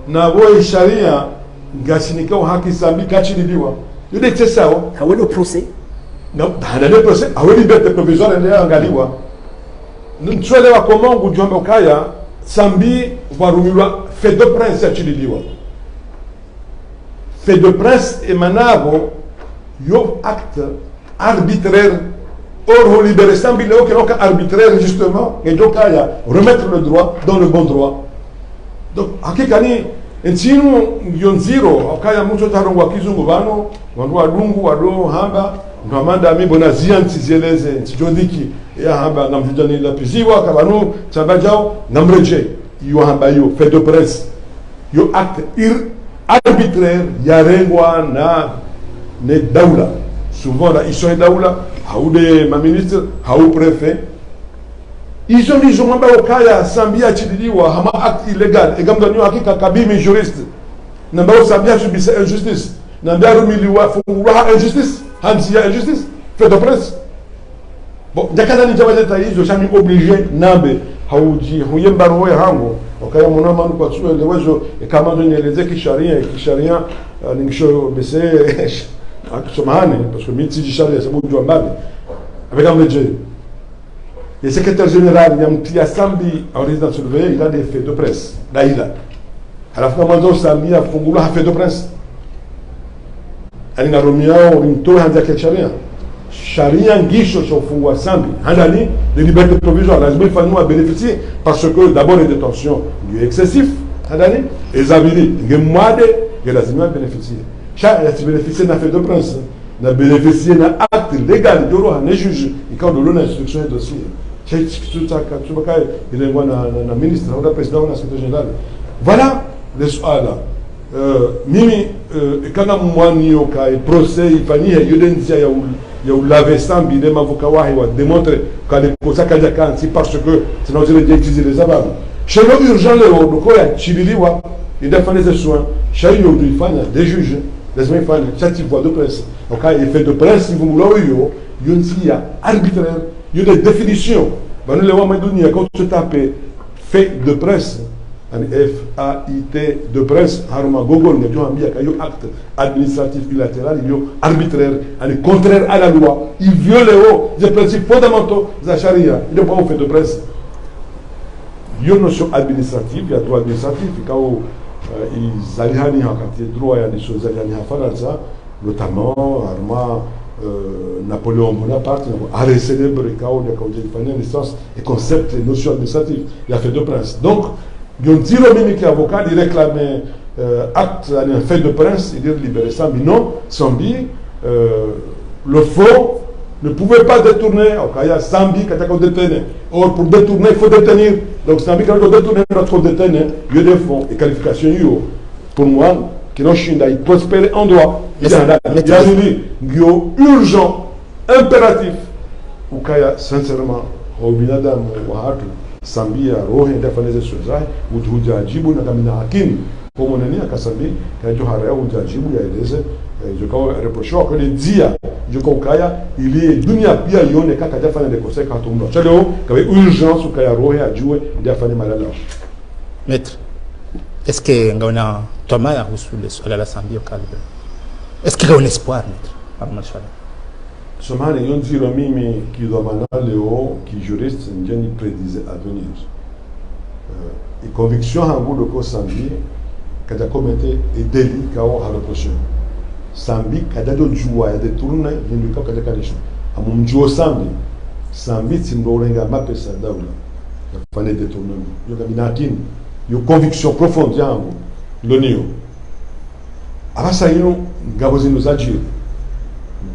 na boy sharia ngasinikao haki sambi kachiliwa yule tesao hawelo procès non dans le procès haweli liberté provisoire ndio angaliwa mswelewa comment ngujomba ukaya sambi warumilwa fait de prince achiliwa fait de prince emanabo yo acte arbitraire. Or, on libère Sambi Léo qui est arbitraire justement, et donc il y a remettre le droit dans le bon droit. Donc, à quel cas, ensino yonziro, akaya mucho tarongwa kizungu bano, wandu adungu wado hamba, ngamanda mi bona zianti zeleze, ntijodiki ya hamba ngamjani la piziwa kabanu chambajao ngamreje, yo hamba yo fait de presse, yo acte arbitraire yarengwa na ne daula. Souvent là ils sont daula. Haou de ma ministre, haou préfet. Ils ont mamba okaya sambia chidiliwa hama acte illégal. Et comme nous hakika kabimi juriste. Namba sambia subisse injustice. Namba rumiliwa fungwa injustice. Hansia injustice. Fait de presse. Bon, dakana ni jawaze taïs de chami obligé nambe. Haouji huyemba roe hango. Okaya mona manu kwa tsuwe lewezo e kama ndo nyeleze kisharia ningisho bese parce que Mitsi Dichal, c'est beaucoup de mal. Avec un budget. Le secrétaire général, il y a Sambi en résidence surveillée, il a des faits de presse. Là, il a. À la fin, Sambi a fait de presse. Il a remis un taux de charia. Charia, guiche sur Fungwa Sambi. Handali, les libertés provisoires. La SBF a bénéficié parce que d'abord les détentions lui excessif. Handali, et Zavili, il y a moins de la SBF a bénéficié. Chaque bénéficié n'a fait de prince, n'a bénéficié d'un acte légal, il juge, et quand on a l'instruction et dossier. Chaque tout ça, il y a un ministre, un président, un secrétaire général. Voilà les soins-là. Mimi, quand on a un procès, il faut dire il y a eu lavé Sambi, il y a démontré qu'il y a des cas, parce que sinon il a utilisé les abables. Chez nous, urgent, il a fait des soins. Chez nous, il faut des juges. Les gens font cette voie de presse. Donc, il fait de presse, si vous voulez, il y a arbitraire, il y a des définitions. Quand tu tapes fait de presse, F-A-I-T de presse, Google, il y a un acte administratif unilatéral, il y a arbitraire, il est contraire à la loi, il viole les principes fondamentaux de la charia. Il n'y a pas fait de presse. Il y a une notion administrative, il y a droit administratif, ils allaient en droit, il y a des choses allaient en France, notamment Napoléon Bonaparte a célébré le instance et concept et notion administrative. Il a fait de prince. Donc, il y a un tir même qui est avocat, il réclamait acte, un fait de prince, il dit libérer ça, mais non, Sambi, le faux ne pouvait pas détourner. Il y a Sambi qui a détenu. Or, pour détourner, il faut détenir. Donc, Sambi qui a détourné notre détenu, il y a des fonds et qualifications. Pour moi, qui n'ont pas prospéré en droit. Il y a urgent, impératif. Ou qu'il y a sincèrement, au binadam, ou à Sambi, à Rohin, défendre les choses, ou tu as Djibou, Nakamina Hakim, pour mon ami à Kassambi, quand tu as ou tu as Djibou, il y a des. Je crois reprocher que les dia, je crois qu'il est dunia pia yone kaka défendre des conseils quand on doit. Chaleur, qu'il y a urgence ou qu'il y a rohe à jouer, défendre malala. Maître, est-ce que on a Thomas à la Sambi au calibre? Est-ce qu'il y a un espoir, maître? Seulement, il y a un tiromimi qui doit mener Léo, qui juriste, il prédisait à venir. Et conviction en bout de Kosambi, qu'il a commis des délits qu'il a reproché. Sambi, quand il y a des joueurs, il y a des tournées, il y a des cas de à mon Joe Sambi. sambitsi mdorenga mapesa daula fane détournement yo kaminakini yo conviction profonde yangu ndoniyo abasa yino ngabo zinu zajiri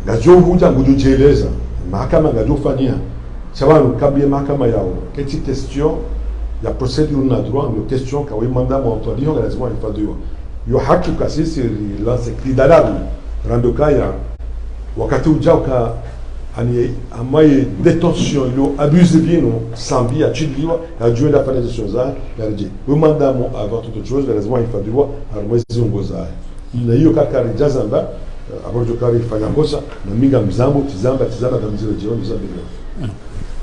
ngajo huja ngujujeleza mahakama ngajo fanyia chabanu kabye mahakama yao keti question ya procédure na droit no question ka we manda mo antoni ho lazima ifadhiwa yo haki kasisi la sekidalabu randokaya wakati ujao ka ani amaye détention lo abuse vino sambi achiliwa ya juu la fanya hizo za yarje we manda mo avant toute chose lazima ifadhiwa harmwezi ngoza na hiyo kaka rijazamba abajo kari fanya kosa na minga mzambo tizamba na mziro jioni za bila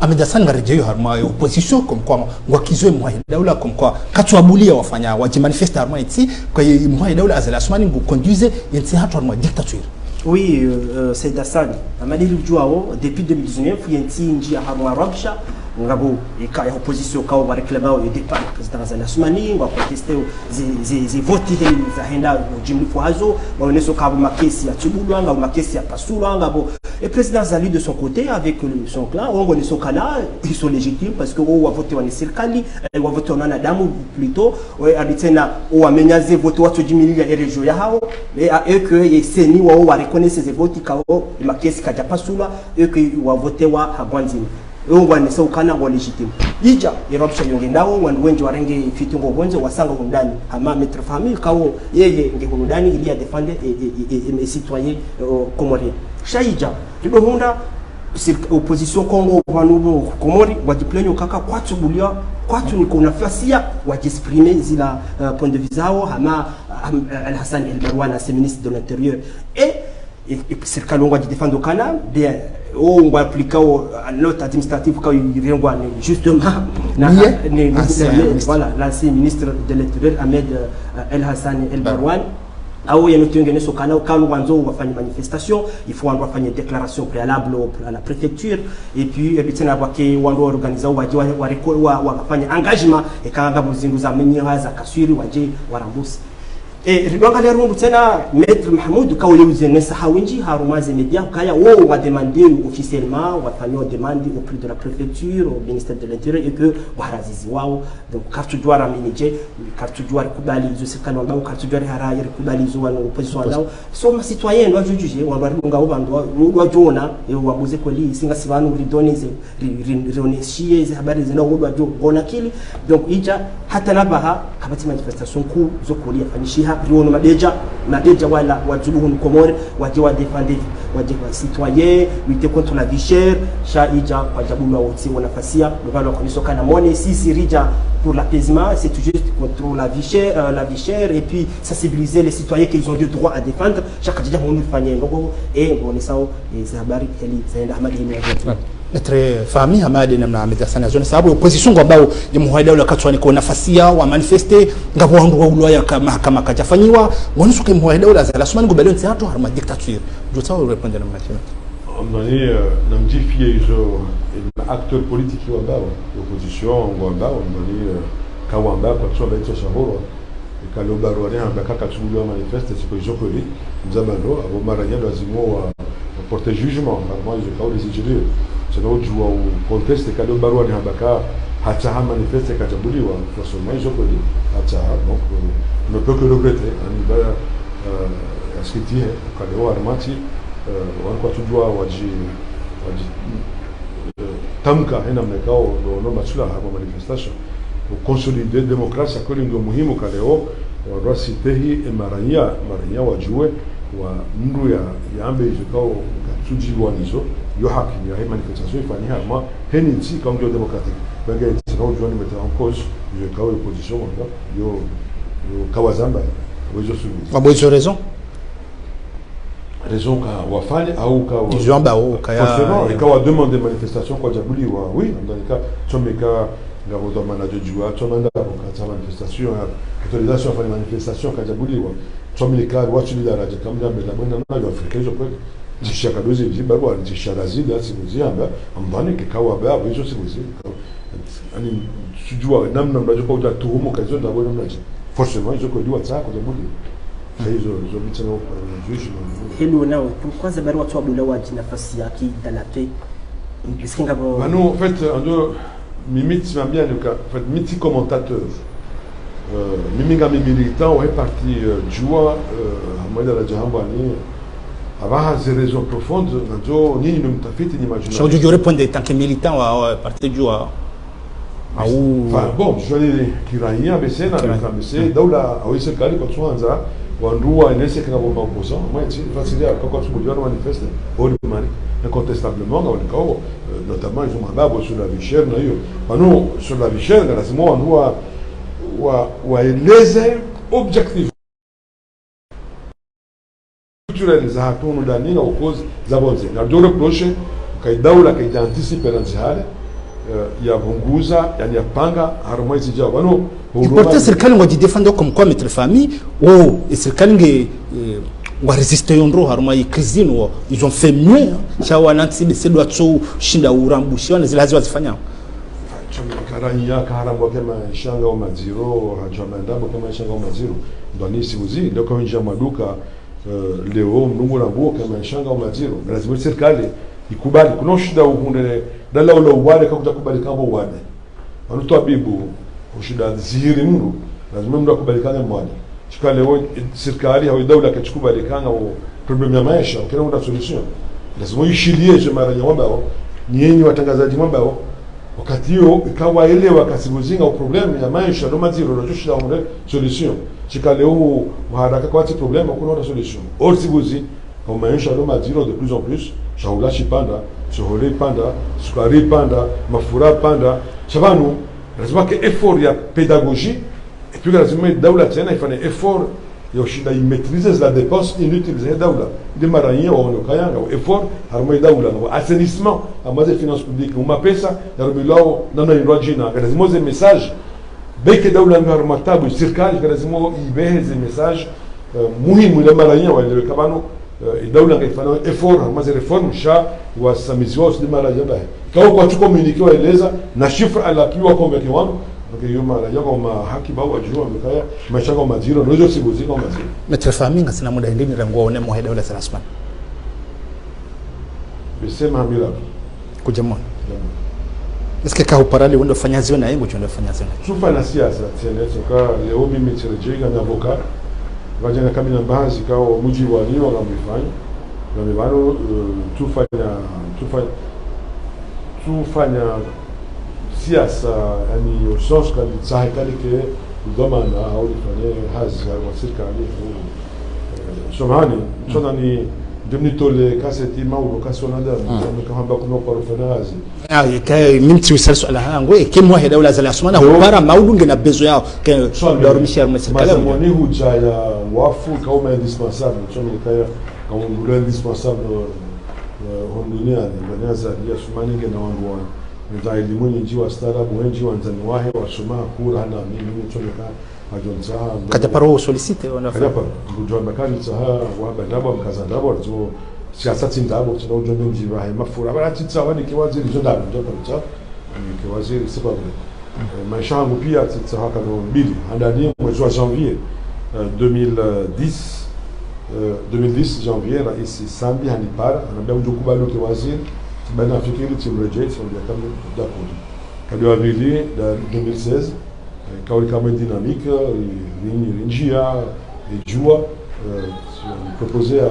Amedasani ngarejeyo harma opposition comme quoi ngwakizwe mwa daula comme quoi katwabulia wafanya wajimanifeste harma iti kwa mwa daula azalasmani ngu conduise yenti hatu harma dictature. Oui, c'est Dassani. Amadili Djouao, depuis 2019, yenti nji harma rabsha ngabo ika ya opposition kao wa reclama au départ président Zalasmani wa contester zi vote za henda jimli foazo waoneso kabo makesi ya tubulwa ngabo makesi ya pasulwa ngabo et président Zali de son côté avec son clan on connaît son clan ils sont légitimes parce que on va voter en serikali on va voter en adamu plutôt alitena on amenyaze vote watu jimili ya region ya hao et que yeseni wa reconnaître ces votes kao makesi kaja pasulwa et que wa voter wa hagwanzini ongwane so kana ngo legitime ija eruption yongendao wandu wengi warenge fitungo bonzo wasanga hundani ama maître famille kawo yeye ngehundani ili ya défendre et citoyens comoriens shaija lido hunda opposition Congo vanubo komori wadiplenyo kaka kwatubulia kwatu niko nafasia wajiexprimer zila point de vue zao ama Al-Hassan El-Barwan c'est ministre de l'Intérieur et serikali ngwa défendre kana bien on va appliquer l'autre administratif quand il vient justement voilà l'ancien ministre de l'Intérieur Ahmed El-Hassan El-Barwan au yenotengene sokana quand wanzo wafanya manifestation il faut on faire une déclaration préalable à la préfecture et puis bitena bake wando organiser wafanya engagement et kanga buzingu za menyera za kaswiri waje warambusi et ridwanga lero mutena maître Mahmoud kawo yuzene sahawinji harumaze media kaya wo wa demander officiellement wa fanyo demande auprès de la préfecture au ministère de l'Intérieur et que warazizi wao donc carte douane aminije carte douane kubali zo sekano ndao carte douane haraya kubali zo wana opposition ndao so ma citoyen doit juger wa barunga obandwa wa jona e wa buze kweli singa sibanu ridonize rineshie ze habari zina wa jona kili donc ija hata nabaha kabati manifestation ku zo kulia fanishiha riono madeja wala wajubu Komore waje wa défendre waje wa citoyen lutter contre la vie chère shaija kwa jabu wa wote wanafasia ndio koniso kana mone sisi rija pour l'apaisement c'est tout juste contre la vie chère et puis sensibiliser les citoyens qu'ils ont du droit à défendre chaque jaja on fanye ngogo et on est ça et habari heli zaenda Ahmad Hili Notre famille Hamadi na Amedasani zone sababu opposition ambao jamhuri daula katwani kwa nafasia wa manifeste ngabo wangu wa ulaya kama kajafanyiwa wanasuka jamhuri daula za Lasmani gobelon théâtre harma dictature je ça répondre na machine amani namjifie hizo acteur politique ambao opposition ambao ndani kawa ambao kwa sababu hizo shahoro kalo barwani ambaka katulwa manifeste sipo hizo kweli mzabando abo maranya lazima wa porter jugement normalement ils ont les étudiants c'est là où tu vois conteste kalo barwani ambaka hata manifeste kajabuliwa forcément ils ont kweli hata donc on ne peut que regretter en hiver ce qui dit kalo armati kwa tujua waji tamka hena mekao no masula hapa manifestation consolider démocratie akoli ndio muhimu kaleo wa rasitehi maranya wajue wa mndu ya ambe jikao katujibwa nizo yo haki ya manifestation ifanyika ma heni nchi kama ndio démocratique baga tsino joni mettre en cause jikao opposition yo kawazamba wezo subi wabozo raison ka wafanye au ka ijomba au kaya forcément ikawa demande manifestation kwa jabuli wa oui dans le cas chomeka ngabo do manager jua chomanda kwa manifestation autorisation pour manifestation kwa jabuli wa chomeka watu bila raja kama mbele bwana na Afrika je peux tishaka dozi barua tishaka zida simuziamba ambani kikawa baba hizo simuzi ani sujua namna mbaje kwa utuhumu kazo ndio namna forcément je peux dire ça kwa jabuli Hello now pourquoi zabaru watu abula waji nafasi yake dans la paix Iskinga bo Nous, en fait, Mimi, tu m'as bien, en fait, Miti commentateur. Mimi, quand militant, on est parti Djoua, à moi de la Djahambani, avoir des raisons profondes, ni une tafite, ni imagination. Je veux répondre en tant que militant à partir du Djoua. Enfin, bon, je vais dire ABC, ABC, Daula, a esse cara com sua anza, quando a nesse que na bomba oposição, mas facilita quand tu podia manifester, incontestablement, notamment ils ont mandé sur la vie chère, sur la vie chère, on doit les objectifs culturels za hatono dani na cause za bonze. Na do reproche kai Daula kai anticipe ranzihale ya vunguza yani ya panga harumwa zijao bano importe serikali ngo jidefendo comme quoi mettre famille ou serikali nge wa résister yondro harumwa ikrizini wo ils ont fait mieux chawa nantibe sedo atso shinda urambushi wana zile haziwa zifanya karanya kaharambo kama shanga au maziro hajama ndabo kama shanga au maziro ndani sibuzi ndio kwa nje maduka leo mnungu na nguo kama shanga au maziro lazima serikali ikubali kuna shida uhunde dala ule uwade kakuja kubali kama uwade wanu abibu ushida zihiri mnu lazima mndu akubalikane mwade chika leo serikali au dawla kachukubali kanga o problem ya maisha ukira mndu solution lazima ishilie je mara nyambao nyenyi watangazaji mwambao wakati hiyo ikawa elewa kasibuzinga o problem ya maisha ndo maziro ndo shida unde solution chika leo haraka kwa ti problem kuna solution or sibuzi kwa maisha ndo maziro de plus en plus shaula shipanda sohole panda sukari panda mafura panda chabanu lazima que effort ya pédagogie et puis lazima daula tena ifanye effort ya shida imaîtriser la dépense inutile za daula de maranya au kayanga effort harmo daula no assainissement ama des finances publiques uma pesa ya rubilao nana irojina lazima ze message beke daula ngar matabu serikali lazima ibeze message muhimu le maranya wale kabano daula ngaifanya effort ama ze reform sha wa samizio de maranya ba kwa kwa tukomunike waeleza na chiffre à l'appui wa convaincre wanu donc yo maranya kwa haki ba wajua mkaya maisha kwa maziro ndio sibuzi kwa maziro mettre famille ngasina muda ndini rango one mo daula za rasman bisema mila kujamona est-ce que ka uparali wendo fanyaziwe na yengo chondo fanyaziwe tufa na siasa tena toka leo mimi tirejega na avocat vajana kama na baadhi kao mji wa Lyon wanamfanya na mibano tufanya siasa yani usos kali sahikali ke dhamana au lifanye hazi wa serikali somani sonani demnitole kaseti maulo kasonada kama bakuna kwa rufanazi kai minti usalsu ala hango kemo heda wala zala asmana hupara maulo ngena bezo yao ke dormishar serikali mwani hujaya wafu kama indispensable somi kaya kama ngula indispensable honduniani banyaza ya sumani ngena wangu nza elimuni njiwa starabu wenji wanzani wahe wasoma kura na mimi chomeka ajonza kadaparo solicite wana kadapa bujwa bakani tsaha wa bandabo mkazandabo zo siasa tindabo tsino ujombe njiwa he mafura barati tsawa ni kiwaziri jondabo njoka tsa ni kiwaziri sipa maisha yangu pia tsaha kama mbili handani mwezi wa janvier 2010 janvier rais Sambi hanipara anambia ujukubali kiwaziri bana fikiri timrejea sondia kama d'accord kadi avili da 2016 kauli kama dynamique rinjia et joua proposer à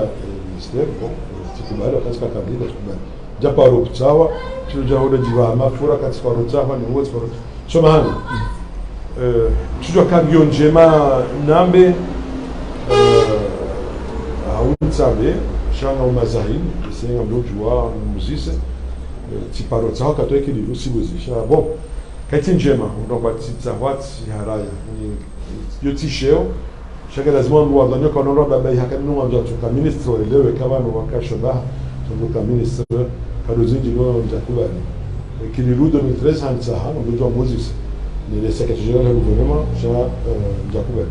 ministère bon tikubali katika kabila tikubali japaro kutsawa tujahoda jiva mafura katika rotsawa ni wote kwa somani tujua kabio njema nambe hautsabe shanga umazahini senga mlojua muzise tiparo tsao katoke ni usibuzisha bon kati njema ndo batitsa wati haraya ni yotisheo shaka lazima ndo wadonyo kwa ndo baba yakani ndo ndo tuka ministro elewe kama ndo wakashoba ndo ministro kadozinji ndo mtakubali kilirudo 2013 hansa hano ndo muzise ni le secrétaire général du gouvernement sha mtakubali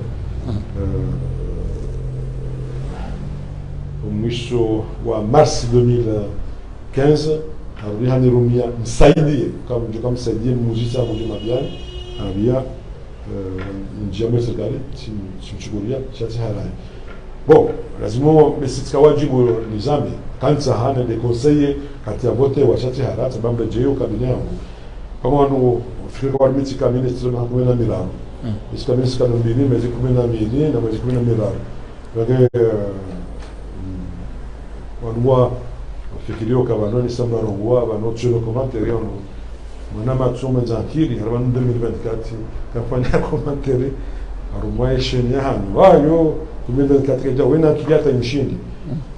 mwisho wa mars 2015 arudi rumia msaidie kama msaidie muzisa mmoja mabiani abia njia serikali simchukulia chati halali bon lazima mesitika wajibu nizambi kanza hana de conseiller kati ya wote wachache haraka sababu jeu kabine yangu kama wanu fikiri kwa miti kamili sio na kumena milano isikamili sikano mbili mwezi 12 na mwezi 12 lakini wanua fikirio kama nani samba rongwa bano chulo commentaire ono mwana matsoma zakiri harban 2024 kafanya commentaire arumwa shenya hanu wayo 2024 kaja wena kiyata mshindi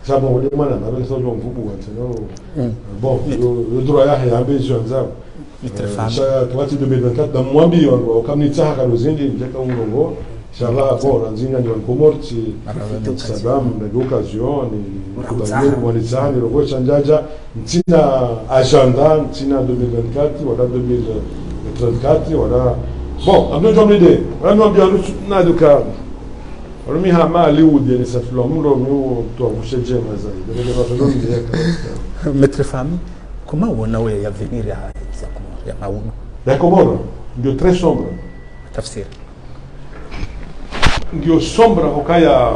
sababu wale mwana na bale sio mvubu wa tena bon le droit ya ambition zao kwa 2024 da mwambi wangu kama nitaha kalozindi njaka ungongo inshallah bora nzinga ni wankomorti sababu na occasion ni kudanyo mwanizani rogo chanjaja ntina agenda ntina 2024 wala 2034 wala bon amno jomide wala no bia na duka Rumi hama aliudi ni safilo mlo miu to busheje mazai ndio ndio ndio Maître Fahmy, comment on a eu à venir ya Maono? Ya Komoro ndio très sombre. Tafsir. Ndio sombra hokaya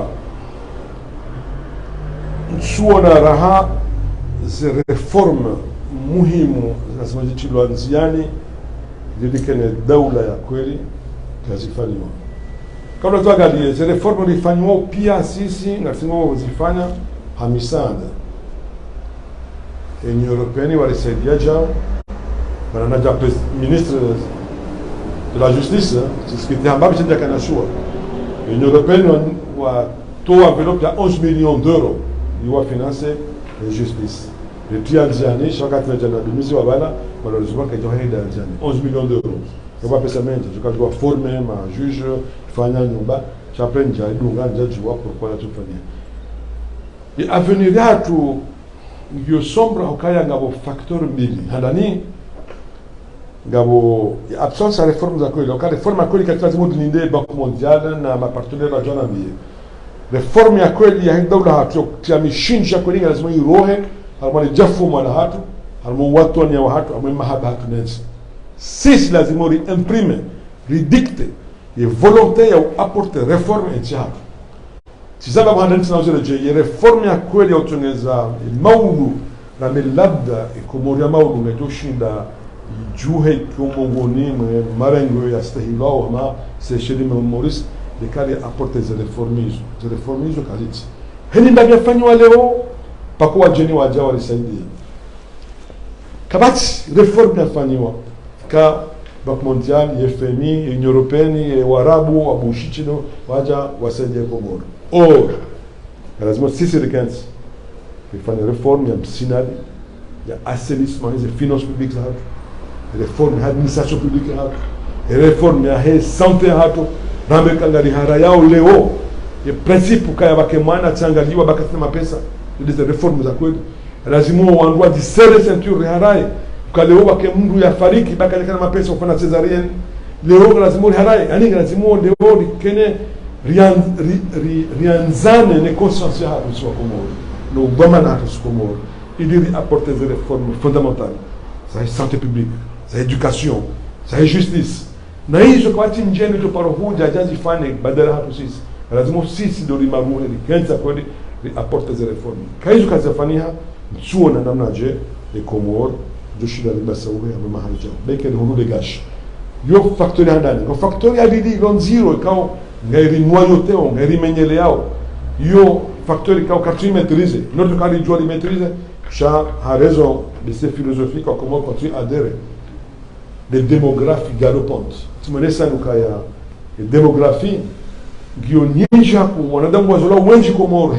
nsuona raha ze reforme muhimu zinazojitiliwa njiani zidikene daula ya kweli kazifanywa. Kama tuangalie ze reforme zilifanywa pia sisi na sisi zifanya hamisanda. Union Européenne walisaidia jao wananaja ministre de la justice sisikiti ambapo chenja kanashua Union Européenne wa toa enveloppe ya 11 millions d'euros iwa finance la justice le tianjani shaka tunajana bimisi wabala malheureusement que johe d'Algérie 11 millions d'euros kwa pesa mengi tukajua former ma juge fanya nyumba chaplain jadunga njajua pourquoi la tufanya et avenir yatu ndio sombra hokaya ngabo facteur mbili handani ngabo absence ya reforme za kweli wakati reforme ya kweli katika zimu duninde Banque Mondiale na mapartenaire wa jana mbili reforme ya kweli ya dola hatu ya mishinja kweli lazima irohe almani jafu mwana hatu almo watu ni wa hatu almo mahaba hatu nensi sisi lazima ri imprimer ridicte et volonté ya apporter reforme et hatu tizama mhandani tunaweza je reforme ya kweli ya utengeneza maulu na labda ikomoria maulu ngetoshinda juhe kumongoni marengo ya stahilo ama sesheli Maurice de kali apporter ze reformisme kaliti heni ndagefanywa leo pakuwa jeni waja walisaidia kabati reforme yafanywa ka Banque Mondiale FMI Union Européenne warabu wabushichino waja wasaidie Komoro lazima sisi rekansi ifanye reforme ya msinadi ya assainissement des finances publiques hatu reforme ya administration publique hatu reforme ya santé hatu nambe kangari hara yao leo ya principe kaya bakemana tsangaliwa bakati mapesa ndizo reforme za kweli lazima waandwa disere ceinture harai kaleo bake mndu ya fariki bakalekana mapesa ufana cesarienne leo lazima harai yani lazima leo dikene rianzane ne conscience hatu swa Komoro no bamana hatu swa Komoro il dit apporter des réformes fondamentales ça santé publique ça éducation ça justice na hizo kwa njeni to parohuja jazifanye badala hatu sisi lazima sisi ndio limarune likanza kwa apporter des réformes kaizo kazafanyia chuo na namna je e Komoro joshida libasawe ya mahaja beke ni hulu de gash yo facteur handani ko facteur ya didi gon zero kao ngairi noyote o ngairi menyele yao yo facteur kao quartier maîtrisé notre cas il doit maîtriser cha a raison de ces philosophies comment continuer à adhérer des démographies galopantes tumelesa nukaya démographie gionyeja ku wanadamu wazola wengi Komoro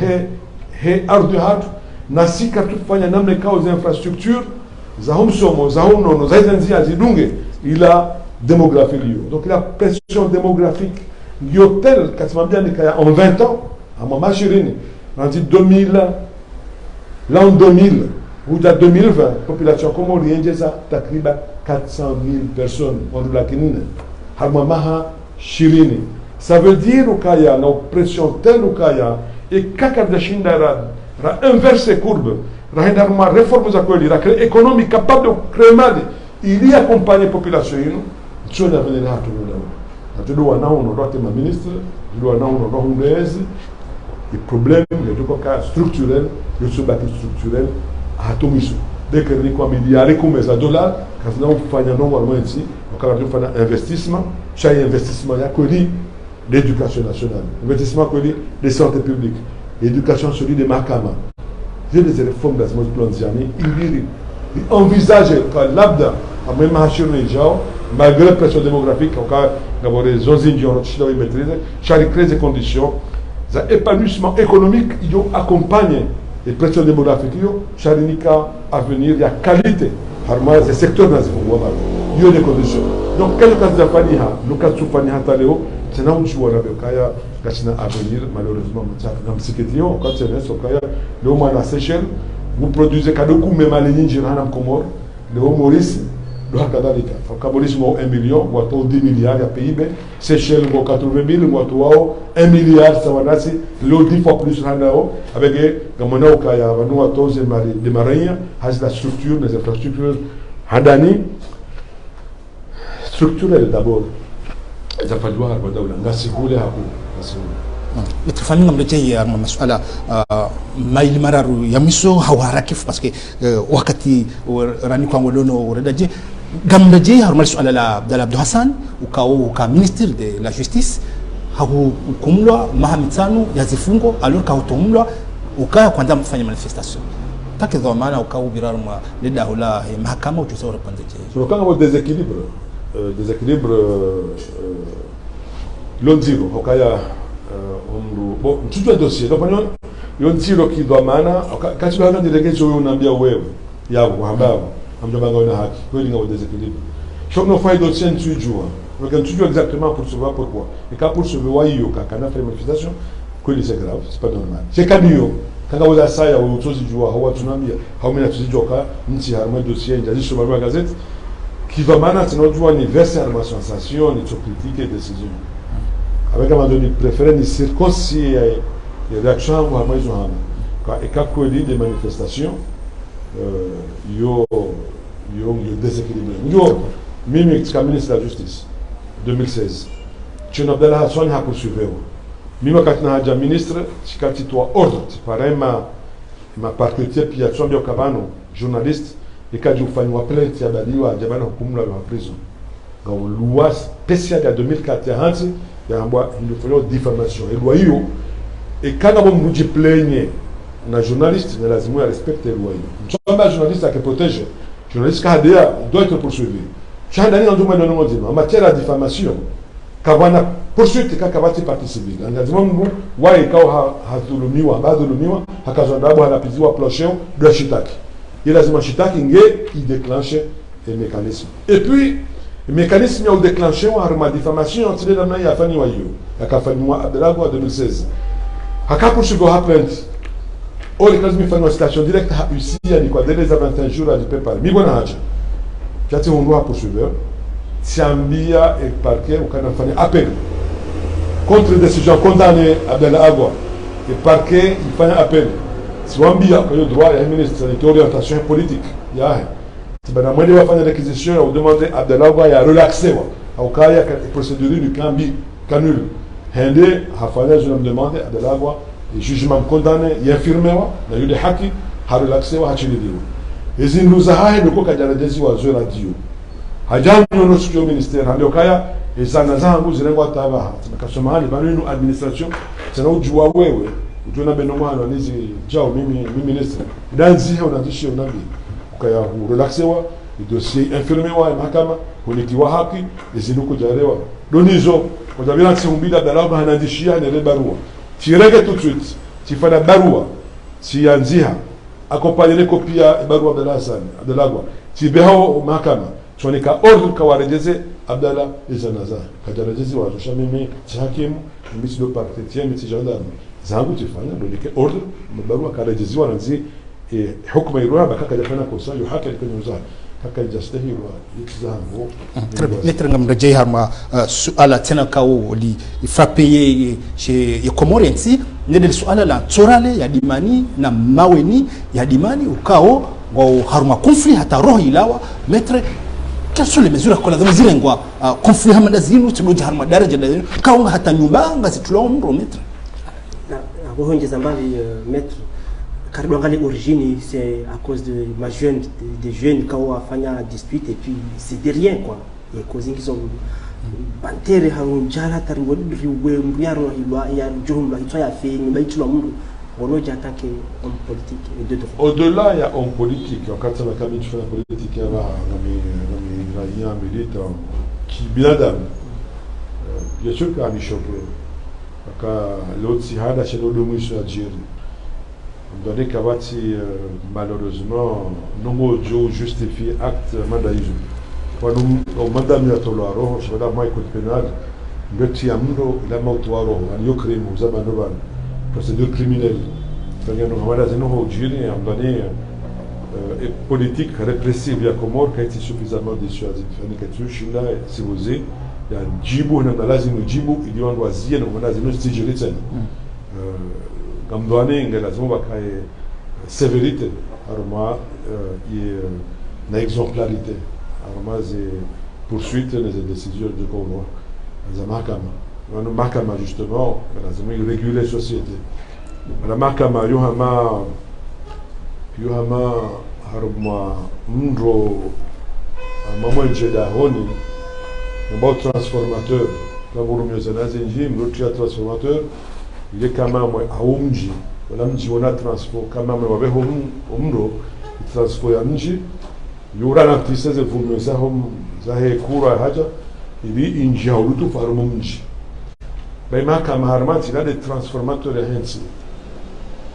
he ardu hatu na sika tufanya namna kao za infrastructure za humsomo za unono za nzia zidunge ila démographie liyo donc la pression démographique giotel katimambia nikaya en 20 ans à mama shirini on dit 2000 l'an 2000 ou de 2020 population comorienne ça takriban 400 000 personnes on la kinine hamamaha shirini ça veut dire ukaya na pression telle ukaya et kakada shindara ra inverser courbe ra ma réforme za kweli ra créer économie capable de créer mal il y accompagner population ino tso na venir hatu ndio atudo wanao ndote ma ministre ndio wanao ndo hundezi les problèmes les cas structurels le subaki structurel atomiso dekere kwa miliari kumeza dollars kazina kufanya normalement ici wakati kufanya investissement chaque investissement ya kweli l'éducation nationale investissement kweli de santé publique éducation solide de mahakama j'ai des réformes dans ce plan ziani il envisage que labda même hachirni jao malgré la pression démographique encore d'avoir des zones indiennes qui doivent maîtriser chaque créer des conditions ça épanouissement économique ils accompagnent les pressions démographiques chaque avenir il y a qualité harmonie des secteurs dans ce moment il y a des conditions donc quel cas de fani ha le cas de fani ha taleo c'est là où je vois la kaya kasina avenir malheureusement dans psychiatrie quand c'est ça kaya le moins la Seychelles vous produisez kadoku même à l'Union Jirana Comore le Maurice le kadalika fa Maurice mo 1 million ou 10 milliards ya PIB Seychelles mo 80 000 ou 1 milliard ça va nassi le 10 fois plus ranao avec gamona au kaya vanu atoze de marinha has la structure des infrastructures hadani structurelle d'abord ça fait voir kwa dawla ngasikule hapo ngasikule itafanyika mleje ya masuala maili mararu ya miso hawarakifu parce que wakati rani kwa ngolono uredaje gamdaje harmal suala la Abdallah Abdou Hassan ukao ka ministre de la justice haku kumlwa mahamitano ya zifungo alors ka utomlwa ukaya kwanza mfanya manifestation take dhamana ukao biraru ma leda hula mahakama utusora pandeje so kanga mo déséquilibre l'ondiro ukaya bon tout un dossier donc l'ondiro qui doit mana quand tu vas dans des gens unaambia wewe yao ambao amjomanga una haki kweli ngao déséquilibre chaque fois il dossier tu jua donc tu jua exactement pour savoir pourquoi et quand pour savoir hiyo kana fait manifestation kweli c'est grave c'est pas normal c'est kanio kanga uza saya utozi jua hawa tunaambia haumena tuzijoka nchi harma dossier ndazisho barua gazette qui va mana tunajua ni verser à ma sensation ni critique et décision avec un moment donné préféré ni circoncis les réactions ou harma ils ont et quand kweli des manifestations yo déséquilibré yo mimi comme ministre de la justice 2016 John Abdallah Hassan a poursuivi mimi wakati na haja ministre sikati toi ordre pareil ma parquetier puis action bio kabano journaliste et quand je fais une plainte ya baliwa jabana hukumu la prison dans loi spéciale de 2004 il y a une diffamation et loi hiyo et quand on nous dit plaignez na journaliste ne lazima ya respecte loi hiyo msoma journaliste qui protège journaliste kadea doit être poursuivi chandani ndo mwana mmoja en matière de diffamation kabana poursuite kakabati partie civile lazima mungu wa ikao hadhulumiwa badhulumiwa hakazondabu hanapiziwa plocheo de shitaki il lazima shitaki nge déclencher les mécanismes et puis le mécanisme au déclencher wa diffamation tile namna ya fanywa hiyo yakafanywa Abdallah en 2016 hakaposhiko plainte au les cas de faire une citation directe ici il quoi dès les 21 jours à peu par mi bona haja kati on doit poursuivre siambia et parquet au kana fanya appel contre décision condamné Abdallah Agwa et parquet il fait appel siambia kwa droit ya ministre de l'orientation politique ya tibana mwende wafanya réquisition au demander Abdallah Agwa ya relaxer au kaya procédure du cambi canul hende hafanya je me demande Abdallah Agwa et jugement condamné infirmé na yule haki harelaxe wa hachilidiwa hizi nduza hahe ndiko kajarajezi wa zo radio hajani no sikio ministère ndio kaya ezana zangu zirengwa taba tunakasoma hali banu administration tena ujua wewe ujuna benongo hano nizi jao mimi ministre danzi unazishi unabi ukaya relaxe wa dossier infirmé wa mahakama kulikiwa haki ezinuko jarewa donizo kwa sabila siumbila dalaba hanadishia ne barua tirege tout de suite tu fais la barua si anzia accompagner les copies barua de Hassan Abdallah tu beho mahakama tunika ordre kawarejeze Abdallah izanaza kajarejezi wa shamimi hakimu mimi do partie mimi gendarme zangu tufanya ndio ordre barua karejezi wa nanzi hukuma iroha bakaka jafana kosa yuhaki kwenye kaka jastahirwa yitzahango Maître Ngamrejei harma suala tena kao li frappé chez Comores ici ndio suala la tsorale ya dimani na maweni ya dimani ukao ngo harma conflit hata roho ilawa Maître quelles sont les mesures qu'on a dans zilengwa conflit hamada zinu tuloje harma daraja da kao hata nyumbanga situlomro Maître na bohonje zambavi Maître Cardongale origine, c'est à cause de ma jeune, des jeunes quand on a fait une dispute et puis c'est de rien quoi. Et cause qu'ils ont bantere harunjala tarwo riwe mbiaro hilwa ya jumla ito ya fe ni baitu la mundu wonoja attaquer homme politique et de droit. Au-delà il y a homme politique en quand on a quand même fait la politique là dans les raïens militaires qui bien dame bien sûr qu'il y a un choc parce que l'autre si hada chez nous le monsieur Algérie donné qu'avati malheureusement non justifie acte mandaïsme kwa no madame ya tolaro shibada mai code pénal ngati amro la mautuaro an yokrim uzaba noban procédure criminelle donc no wala zeno ho jiri amdani et politique répressive ya Comore qui a été suffisamment dissuasif fani katu shinda si vous ya jibu na lazima jibu iliyo wazia na lazima stijiri tena gamdwani lazima bakae sévérité arma na exemplarité arma poursuite les décisions de Congo la mahakama justement lazima réguler la société la mahakama yuhama harma mndro mama njeda honi un transformateur la bourumio zanaze njim l'autre transformateur il est quand même à umji wala mji wana transfo quand même wabe umro transfo ya mji yura na tisa ze vumio za zahe kura haja ili inji haurutu farumu mji bai mahakama harmati la de transformateur ya hensi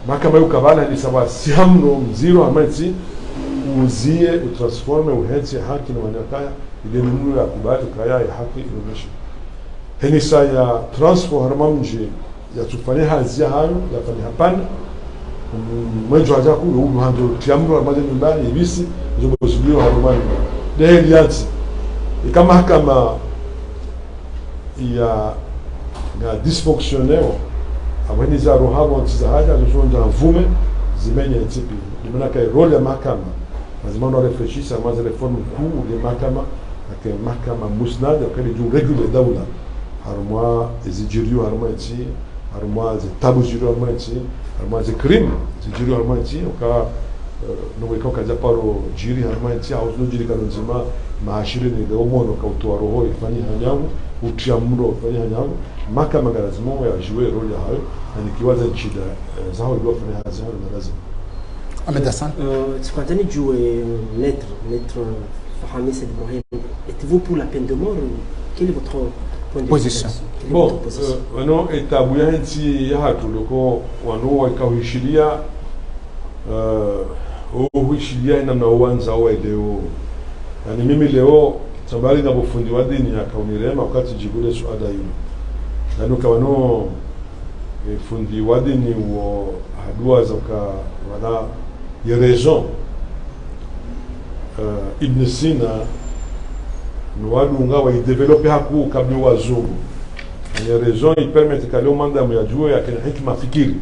mahakama yukabala ni sawa sihamno mziro hamati uzie utransforme uhensi haki na wanyakaya ile nunu ya kubali kaya ya haki ilumishi henisa ya transfo harmamji ya tufanya hazia hayo ya fanya hapana mwenjo haja ku ulu hando tiamro armaje nyumbani ibisi zobo subio harumani de lianti kama hakama ya na dysfonctionnel abaniza rohabo tizahaja zoshonja mvume zimenye tipi nimana kai role ya mahakama lazima ndo refreshisa maze reform kuu ya mahakama na mahakama musnad yakali ju regular dawla harma ezijirio harma eti harma ze tabu jirio harma eti harma ze crime zijirio harma eti oka no weka kaja paro jiri harma eti au no jiri kanonzima maashiri ni leo mono ka utwaro ho ifani hanyangu utiamuro ifani hanyangu mahakama lazima ya jouer role hayo na nikiwaza nchida zao ndio fanya hazi hayo lazima Ahmed Hassan spontané jouer maître Fahami Said Ibrahim, êtes-vous pour la peine de mort ou quel est votre point de position? Bon, wano etabuya nti yahatu loko wano wakawishilia uhishilia ina uwanza wa leo. Yani mimi leo sabali na bufundi wa dini akaunirema wakati jibule suada yule. Yani kawano fundi wa dini wo hadua zaka wala ya raison Ibn Sina nuwadunga wa develope haku kabla wazungu ya raison il permet que le manda ya jua ya hikma fikiri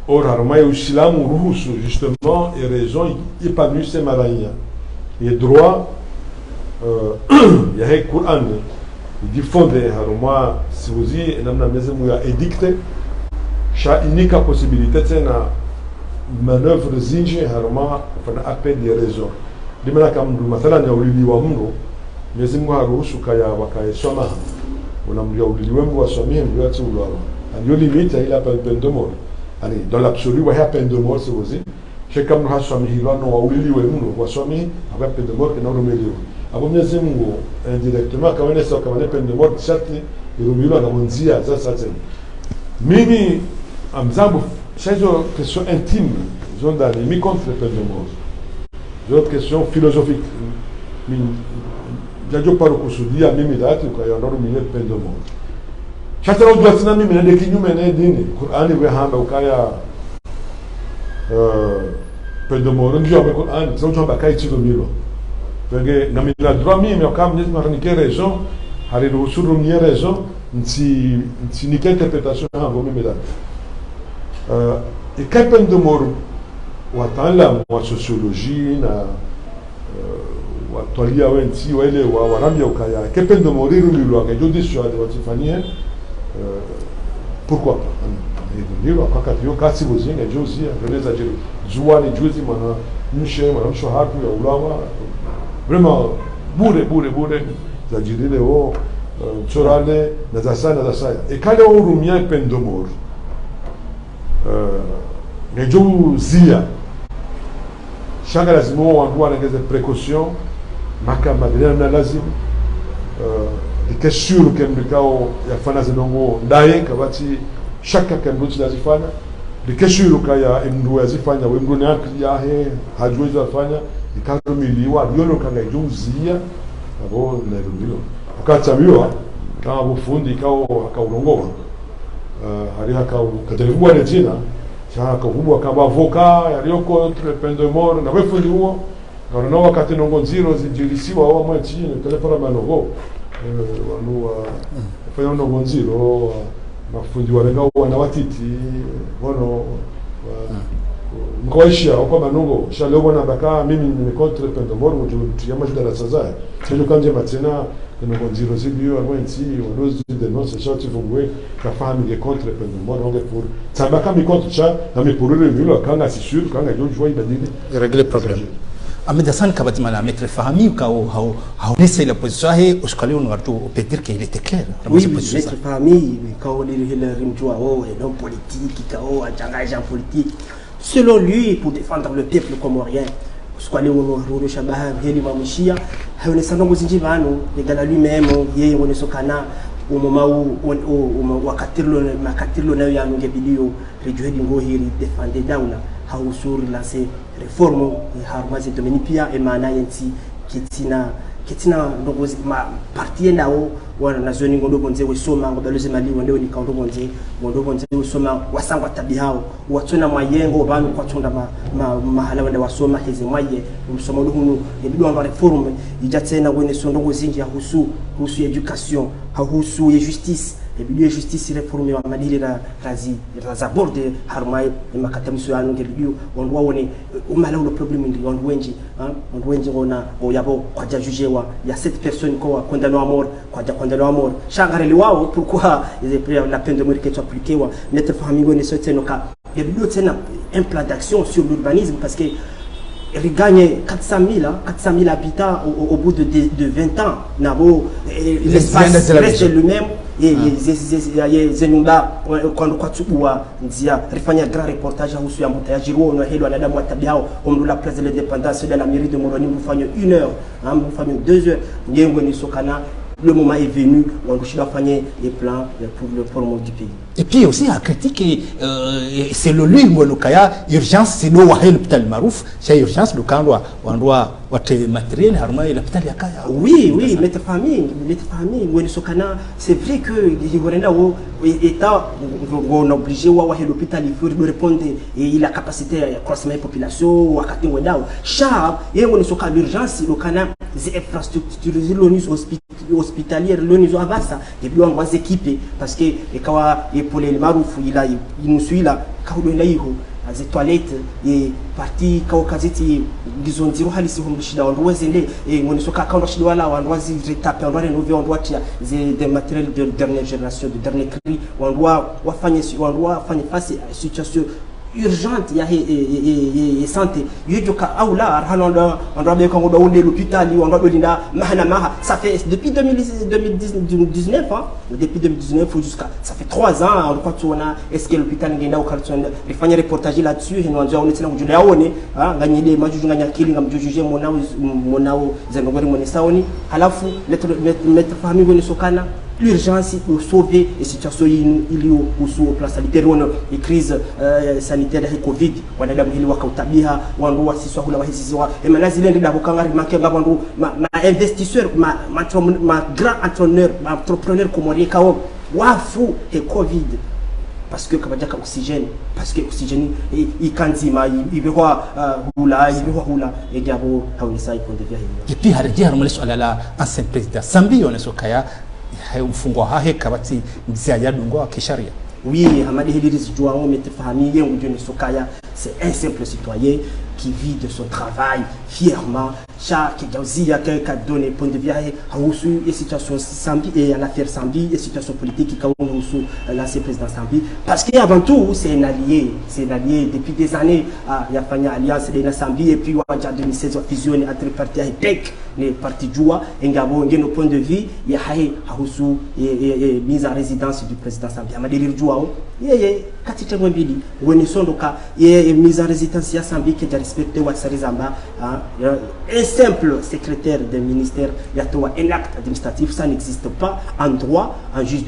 or harmai uislamu ruhusu justement et raison épanouisse maraya et droit ya hay Qur'an diffonde harma si vous y namna mezemu ya édicté sha unica possibilité tena manœuvre zinji harma fana appel des raisons dimana kamdu mathalan ya ulili wa mro Mwenyezi Mungu haruhusu kaya wakayesoma unamjua ulili wangu wasomie ndio ati ulalo ndio limite ile peine de mort ani dans l'absolu wa peine de mort c'est aussi c'est comme nous hasomi hilano wa ulili wa mro wasomie avec peine de mort que non remelio abo Mwenyezi Mungu indirectement kama ni sawa kama ni peine de mort sharti irumilo na mwanzia sasa tena mimi amzambo c'est une question intime, zone d'anémie contre les peines de mort. C'est une question philosophique. Je ne parle pas de la même date, il y a une peine de mort. Chacun doit se dire que les gens qui dîner, Coran et Waham, il y a peine de mort. On dit que le Coran, c'est un peu comme ça. Parce que dans le droit, mais quand même, il y a raison, il y a raison, si il y a une interprétation, il y a une date. Et quelle peine de mort watala wa sociologie na watolia wenti wale wa warambia ukaya quelle peine de mort irulilo akajo dissuade watifanyie pourquoi pas ndio wakati hiyo kasi kuzinga juzi anaweza jiri juani juzi mwana msho hapo ya ulama vraiment bure za jiri leo chorale na za sana e kale urumia pendomor ngejuzia shanga lazima wangu anageze précaution maka madina na lazima ikashuru kembikao yafanya zinongo ndaye kabati shaka kembuti lazifanya likashuru kaya imndu yazifanya wemndu ne yahe hajwezi afanya ikarumiliwa yono kanga juzia abo na rumilo akatamiwa kama bufundi kao akaulongoa hari akatelevuwa ne jina cha akavubwa kama avoka yalioko trependo mor na wefundi huo na wakati nongo nziro zijilisiwa wa mwanchi telepora manogo wanu fanya nongo nziro mafundi walenga wana watiti wono mkoisha kwa manongo shale bona baka mimi ni contre pendo mor mu tuyama jidara saza cyo kanje matena nongo nziro zibio mwanchi wonozi de non se shoti vungwe ka fami de contre pendo mor onge pour tabaka mi contre cha na mi pour le milo kanga si sûr kanga jo joie badili régler problème Ahmed Hassan kabati mala maître Fahmi ou laissé la position et Oscalé on peut dire qu'il était clair. Oui, maître Fahmi quand il est rimjoa et l'homme politique kao engagé en politique selon lui pour défendre le peuple comorien Oscalé on ruru shabaha heli mamishia haone sanongo zinjivano egala lui-même yeye ngone sokana au moment où wakatirlo nayo yanungebilio rejuhedi ngohiri defende daula hausuri lancer réforme harmaze domini pia e maana yenti ketina ndogozi ma partie ndao wana nazoni ngondo bonze wesoma ngobaloze mali wande ni kaundo bonze wesoma wasangwa tabi hao watuna mayengo banu kwa tunda mahala wande wasoma hizi maye umsoma hunu yebidi wa reforme ijatena wene sondongo zinji ya husu education husu justice ebidi justice reforme wa madili la razi za borde harmai makatamiso yanu ngebidio wandwa wone umala ulo problem ndi wandwenji ona oyabo kwa jugewa ya 7 personnes kwa condamné à mort kwa condamné à mort changareli wao pourquoi la peine de mort qui est appliquée wa maître Fahmi ngone sotenoka ebidio tena un plan d'action sur l'urbanisme parce que il gagne 400 000 habitants au bout de 20 ans. Nabo l'espace reste le même. Et Zenumba quand kwa nzia rifanya grand reportage husu ya mutayaji wao na hilo anadamu watabiao omdu la place de l'indépendance de la mairie de Moroni mfanye 1 heure, mfanye 2 heures. Nyengo ni sokana le moment est venu où on doit faire des plans pour le promotion du pays. Et puis aussi à critiquer c'est le lui monokaya urgence c'est le wahel l'hôpital marouf c'est urgence le camp on doit votre matériel harma et l'hôpital yakaya. Oui maître famille on sokana c'est vrai que il gorenda au état on obligé wa wahel l'hôpital il faut répondre et il a capacité à croiser la population wakati wendao sha et on sokana l'urgence le kana les infrastructures hospitalières l'onizo avasa et bien on va s'équiper parce que ikawa pour les marufu ila inusuila kaudenda hiho az toilettes et parti kawa kaziti gizonziro halisi humshida on zende ngoni soka kaunda shida wala wandozi retape on rénover on doit des matériels de dernière génération de dernier cri on doit faire face à situation urgente ya santé yujuka au là on doit bien qu'on doit l'hôpital on doit linda maha ça fait depuis 2019 depuis 2019 jusqu'à ça fait 3 ans on croit qu'on a est-ce que l'hôpital ngenda au carton il faut un reportage là-dessus et on doit tena kujuna yaone nganye ile majuju nganya kili ngamjujuje monao zengori monesaoni halafu mettre famille ngoni sokana l'urgence pour sauver les situations il y au plan sanitaire et crise sanitaire de Covid wanadamu hili wakautabia wandu wasiswa kula wahisisiwa emanazi ile ndio kangari make ngabandu ma investisseur ma grand entrepreneur comorien kao wafu et Covid parce que kabajaka oxygène parce que oxygène ikanzima ibehwa hula et diabo haunisa ipo devia hili et puis harejea rumaleso ala ancien président Sambi onesokaya mfungwa hahe kabati mzia yadungwa kisharia. Oui, Hamadi Heliris Jouao Maître Fahmi Sokaya, c'est un simple citoyen qui vit de son travail fièrement, cha kijauzia ka donner point de vue hausu et situation Sambi et l'affaire Sambi et situation politique qui hausu l'ancien président Sambi parce qu'avant tout c'est un allié depuis des années il y a une alliance de Sambi et puis en 2016 on fusionné entre partis PEC les partis Joua et ngabo ngeno point de vue il y a hausu et mise en résidence du président Sambi amadelir Joua et katite mwembili woni sondoka et mise en résidence ya Sambi qui est respecté wa Sarizamba un simple secrétaire d'un ministère, il y a un acte administratif, ça n'existe pas en droit,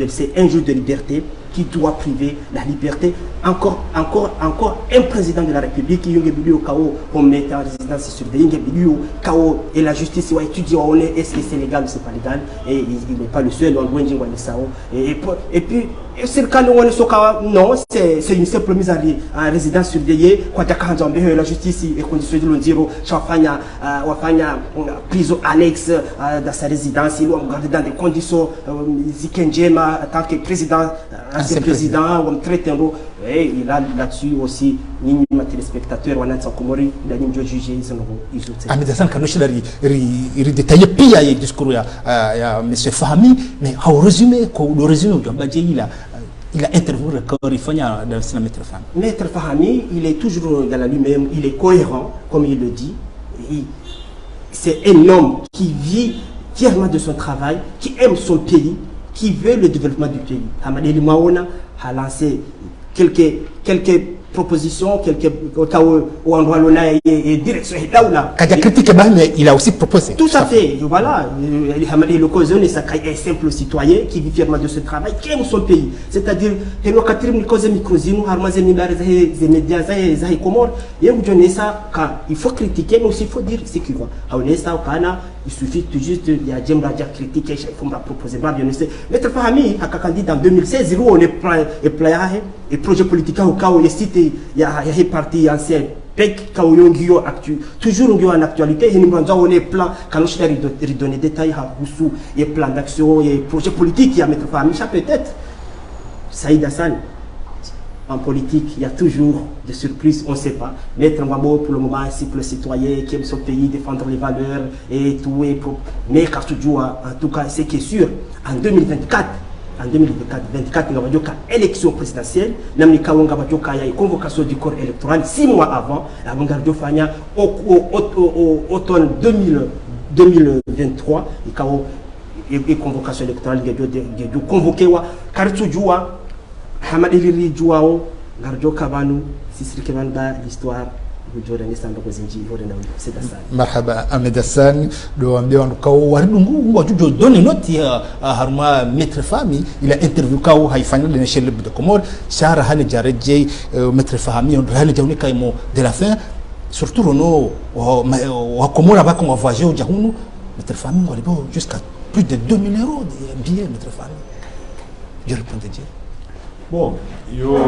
c'est un juge de liberté qui doit priver la liberté. Encore un président de la République qui est au chaos, on met en résidence sur des chaos et la justice va étudier est-ce que c'est légal ou c'est pas légal et il n'est pas le seul, et puis c'est le cas non, c'est une simple mise en résidence surveillée. Quand la justice est conditionnée, on dit wafanya prison annexe dans sa résidence, il doit garder dans des conditions zikenjema en tant que président, ancien président, on traite un mot. Et il a là-dessus aussi, ni téléspectateurs, on a des comori, il a des juges, ils ont. Amidasan Kanoshi il détaillé pire le discours ya Monsieur Fahmi, mais au résumé, le résumé il a interviewé il faut dans le Maître Fahmi. Maître Fahmi, il est toujours dans la lui-même, il est cohérent, comme il le dit. C'est un homme qui vit fièrement de son travail, qui aime son pays, qui veut le développement du pays. Hamadeli Maona a lancé quelques propositions, quelques cas où endroit l'on et direction là. Quand il a critiqué, mais il a aussi proposé. Tout à fait. Voilà. Hamadeli Lokozone est un simple citoyen qui vit fièrement de ce travail, qui aime son pays. C'est-à-dire, il y a une cause microsino, des médias, des comores. Et il faut critiquer, mais aussi il faut dire ce qu'il va. Il suffit juste de critiquer, il faut proposer. Maître Fahmi a candidat en 2016, on est plein et projet politique au cas où il est cité, il y a un parti ancien. Toujours en actualité, et nous avons des plans, quand nous avons donné des détails, et plans d'action, et projets politiques, il y a Maître Fahmi, peut-être. Saïd Hassan, en politique, il y a toujours des surprises, on ne sait pas. Maître Mabo, pour le moment, c'est pour le citoyen qui aime son pays, défendre les valeurs et tout. Mais Kartoudjoua, en tout cas, c'est qui est sûr, en 2024, nous avons une élection présidentielle, nous avons une convocation du corps électoral 6 mois avant, nous avons automne 2023, une convocation électorale qui a convoqué Kartoudjoua. Hamad Eliri Jouao, Garjo Kabanu, Sisri Kemanda, l'histoire de Jordan Estan Rosenji, c'est ça. Marhaba Ahmed Hassan, le Amdewan Kao, Warungu, ou tu donnes une note à Harma Maître Fahmi, il a interviewé Kao, Haïfana de l'échelle de Comore, Sarah Hane Jaredjay, Maître Fahmi, on Hane Jaunika de la fin, surtout Renault, ou Comore là-bas qu'on va voyager au Jahounou, Maître Fahmi, on va jusqu'à plus de 2 000 € de billets, Maître Fahmi. Je répondais Dieu. Bon, yo a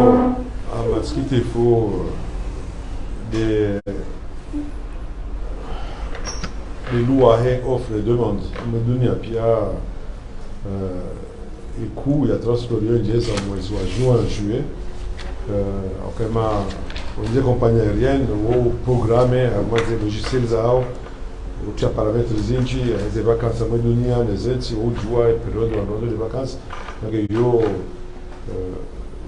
ce qu'il faut des lois offrent et demandent. Me donner à Pia et coup il y a transport en juin juillet. On dit compagnie aérienne ou programmé à moi des logiciels zao ou tu as paramètres zinji des vacances à Madonia les aides ou juin période de vacances donc yo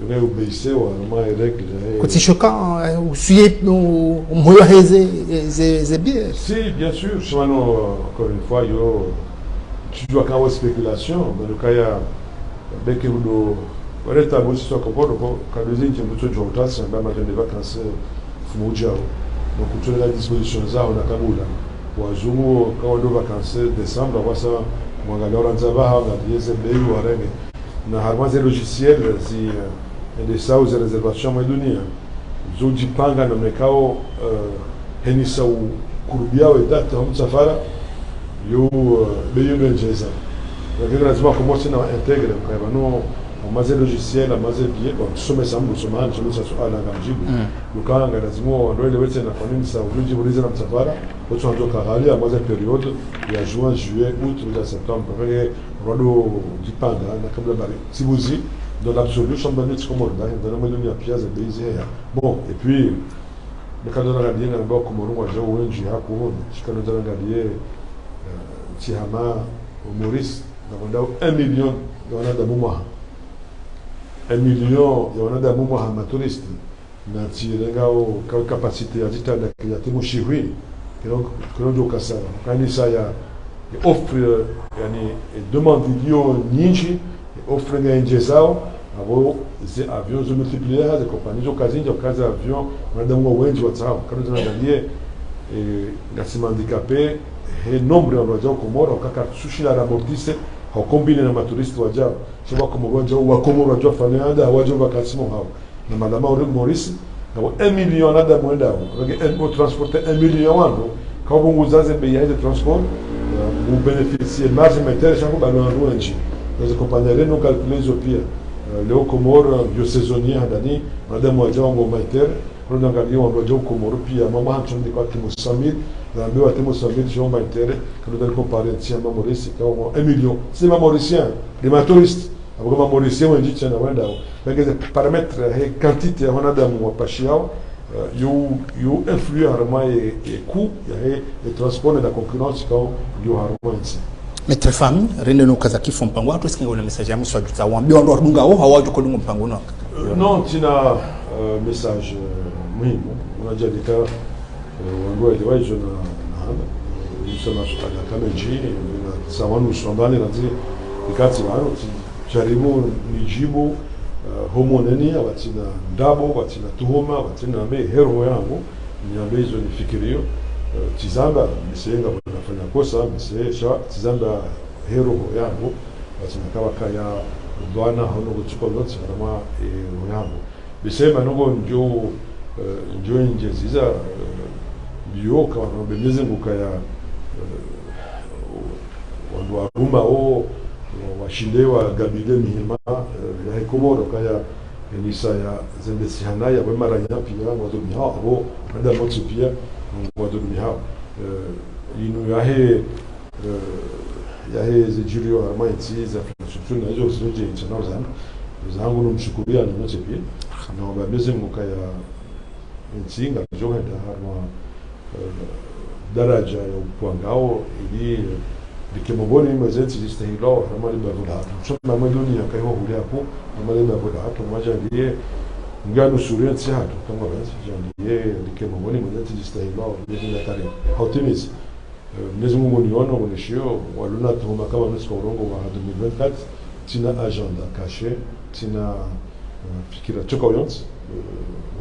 il y a obéissé aux règles. C'est choquant, vous suivez nos moyens c'est bien. Si, bien sûr, encore une fois, tu dois quand même spéculation. Dans le cas, il y a des gens qui ont des situations comme ça, quand les gens qui ont des vacances, des vacances, donc tu as la disposition ça, on a Kaboula. Pour Azumou, quand on a des vacances décembre, on va ça, on va aller en Zaba, on a des SMB ou à Rennes. On a harmonisé le logiciel, si des ça aux réservations maïdoniennes. Zodi panga na mekao henisa u kurubia ou date en safara yo beyo no njeza. Donc lazima commencer na intégrer quand non on maze logiciel, on maze billet, bon sommet ça nous sommes ça soit à la gamjibu. Donc quand lazima on doit le mettre na kanini ça au lieu de voler na safara, on doit carrer à maze période il y a juin, juillet, août, septembre, rado di panga na kabla bari. Si vous y dans l'absolu, je suis dans le monde, dans le monde de la pièce de Bézéa. Bon, et puis, nikadona ngadiye ngamba Komoro waje wengi hapo shikadona ngadiye Tihama Maurice ngabondao 1 million yana da mumwa 1 million yana da mumwa ma touriste na tirengao capacité ya zita ya temu shihwi kilo do kasara kanisa ya offre yani demande dio nyingi offre ngenzao abo ze avions se multiplier de compagnies occasions de cas avions madame wengi watsao kama tunangalie nasema handicapé e nombre ya wajao Komoro kaka sushi la ramortise au combine na maturisti wajao sema Komoro wajao wa Komoro wajao fanada wajao vakasimo hao na madama Maurice na 1 million nada mwenda au transporter 1 million wano kwa bunguzaze bei ya transport ou bénéficier marge métal chaque ballon rouge les compagnies nous calculer pia leo Komoro bio saisonnier ndani madame wajao ngomaiter kwa ndangalia wajao Komoro pia mama hanchoni kwa kimo 100000 dans le thème sommet de Jean Maintéré que nous allons comparer à Maurice qui a 1 million. C'est Mauricien, les touristes. Après Mauricien, on dit tiens, on va là. Mais les paramètres, les quantités, on a dans mon pachiao, you influent harma et coût, et transport et la concurrence quand you harma ici. Maître Fahmi, rende no kazaki font pango watu sikinga una message yamu swa juta wambia ndo runga ho hawaje ko lungo mpango no. Non, tina message muhimu. Unajua dika wangu ile je na nisema kama nchi na sawamu shambani nazi ikati wao jaribu nijibu homoneni abatina ndabo batina tuhoma batina be hero yangu niambe hizo nifikirio tizamba misenga wanafanya kosa misesha tizamba hero yangu batina kawa kaya bwana hono kuchukua lote kama hero yangu bisema nugo ndio injeziza bio kama bemeze ngukaya wandu aruma o washindewa gabile mihima ya Komoro kaya enisa ya zembesihana ya wemara nyapi ya wadu mihao abo nda motsi pia wadu mihao inu yahe zijirio armaiti za infrastructure na hizo zote international zangu numshukuria na motsi pia na bemeze ngukaya ntinga joenda harma daraja ya upwangao ili likimoboni mazeti zistahilo kama libavuda choma maduni yakaiwa huli hapo kama libavuda hapo maja ndiye ngano suria tsihato kama basi ndiye likimoboni mazeti zistahilo ndiye nakari hautimisi Mwenyezi Mungu niona unishio waluna tuhuma kama msiko urongo wa 2024 tina agenda caché tina fikira choka yonts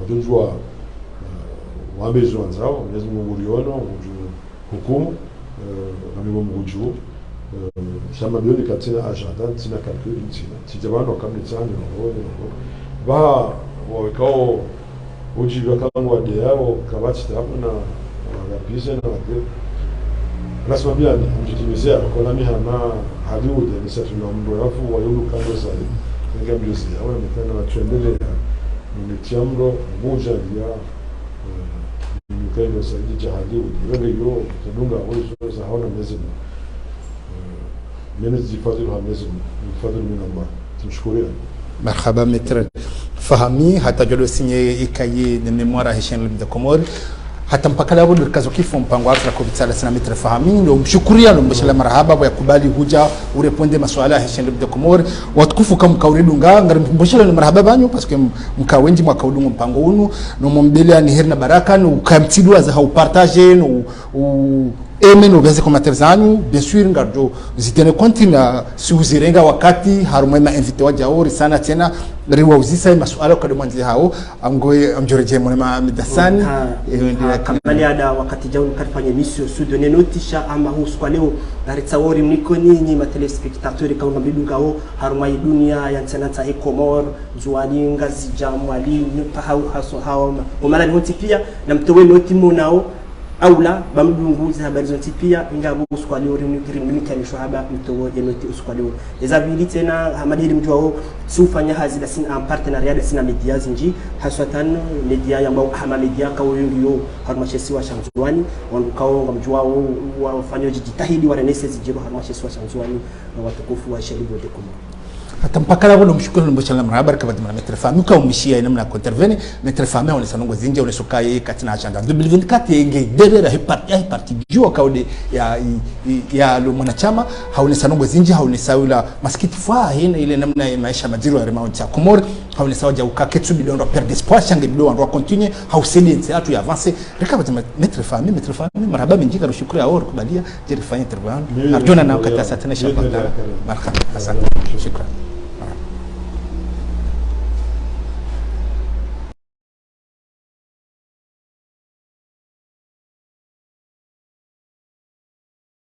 wadunjwa wabezo wanzao Mwenyezi Mungu liona hukumu na mguju shamba bioni katina agenda tina calcul tina tijabano kama tsani ba wakao ujiwa kama wade yao kabati hapo na wapisa na wade rasma biani mjitimizea kwa nami hana Hollywood ni sasa tuna mdo yafu wayulu kando zaidi ngam juzi au mekana watuendelea ni tiamro moja ya mkendo zaidi ja Hollywood wewe yo tudunga wewe za haona mezima mimi zifadhili ha mezima mfadhili min Allah tumshukuru marhaba maître Fahmi hata jolo signé ikaye de mémoire à chaîne de Comore hata mpaka leo ndio kazo kifo mpango wake kwa sana maître Fahmi ndio mshukuria ndio mshala marhaba wa yakubali huja ureponde maswala ya chaîne de Comore watukufu kama kauridunga ngari mshala ni marhaba banyu parce que mkawenji mwakaudunga mpango unu no mombele ni herna baraka no kamtidwa za haupartage no eme no viazi commentaire zanyu bien sûr ngardo zitene kontina si uzirenga wakati harumwe ma invité wajao sana tena riwa uzisa masuala kwa mwanzi hao amgoye amjoreje mwana midasani kamali ada wakati jao kalifanya mission sud de notisha ama husu kwa leo ngaritsaori mniko nyinyi ma telespectateur kama mbidungao harumwa dunia ya tsanata Komor zuani ngazi jamwali nutahau haso hawa umala noti pia na mtowe noti monao aula bamdunguzi habari zonti pia ngabo uskwali rimini kani shwaba mtowo yenoti uskwali ezabili tena hamadili mjwao sufanya hazi da sina partenariat da sina media zinji haswatan media ya mbao hama media kawo yo harmashesi wa shamzwani wanukao ngamjwao wafanya jitahidi warenese zijibu harmashesi wa shamzwani na watukufu wa Sheriff de Komoro hata mpaka leo mshukuru ni mboshala mrabar kabla ya mettre famille kwa umishia namna intervenir mettre famille on sanongo zinje on sokaye katina agenda 2024 yenge derera parti jua kaude ya lo mwanachama haone sanongo zinje haone saula maskiti fwa hina ile namna ya maisha maziro ya remao cha Komoro haone sawa ja ukaketsu bidon perdre espoir change bidon on doit continuer hauselenze atu ya avancer rekaba mettre famille marhaba minjika rushukuru ya or kubalia jeri fanya intervenir ardona na ukata satana shamba marhaba asante shukran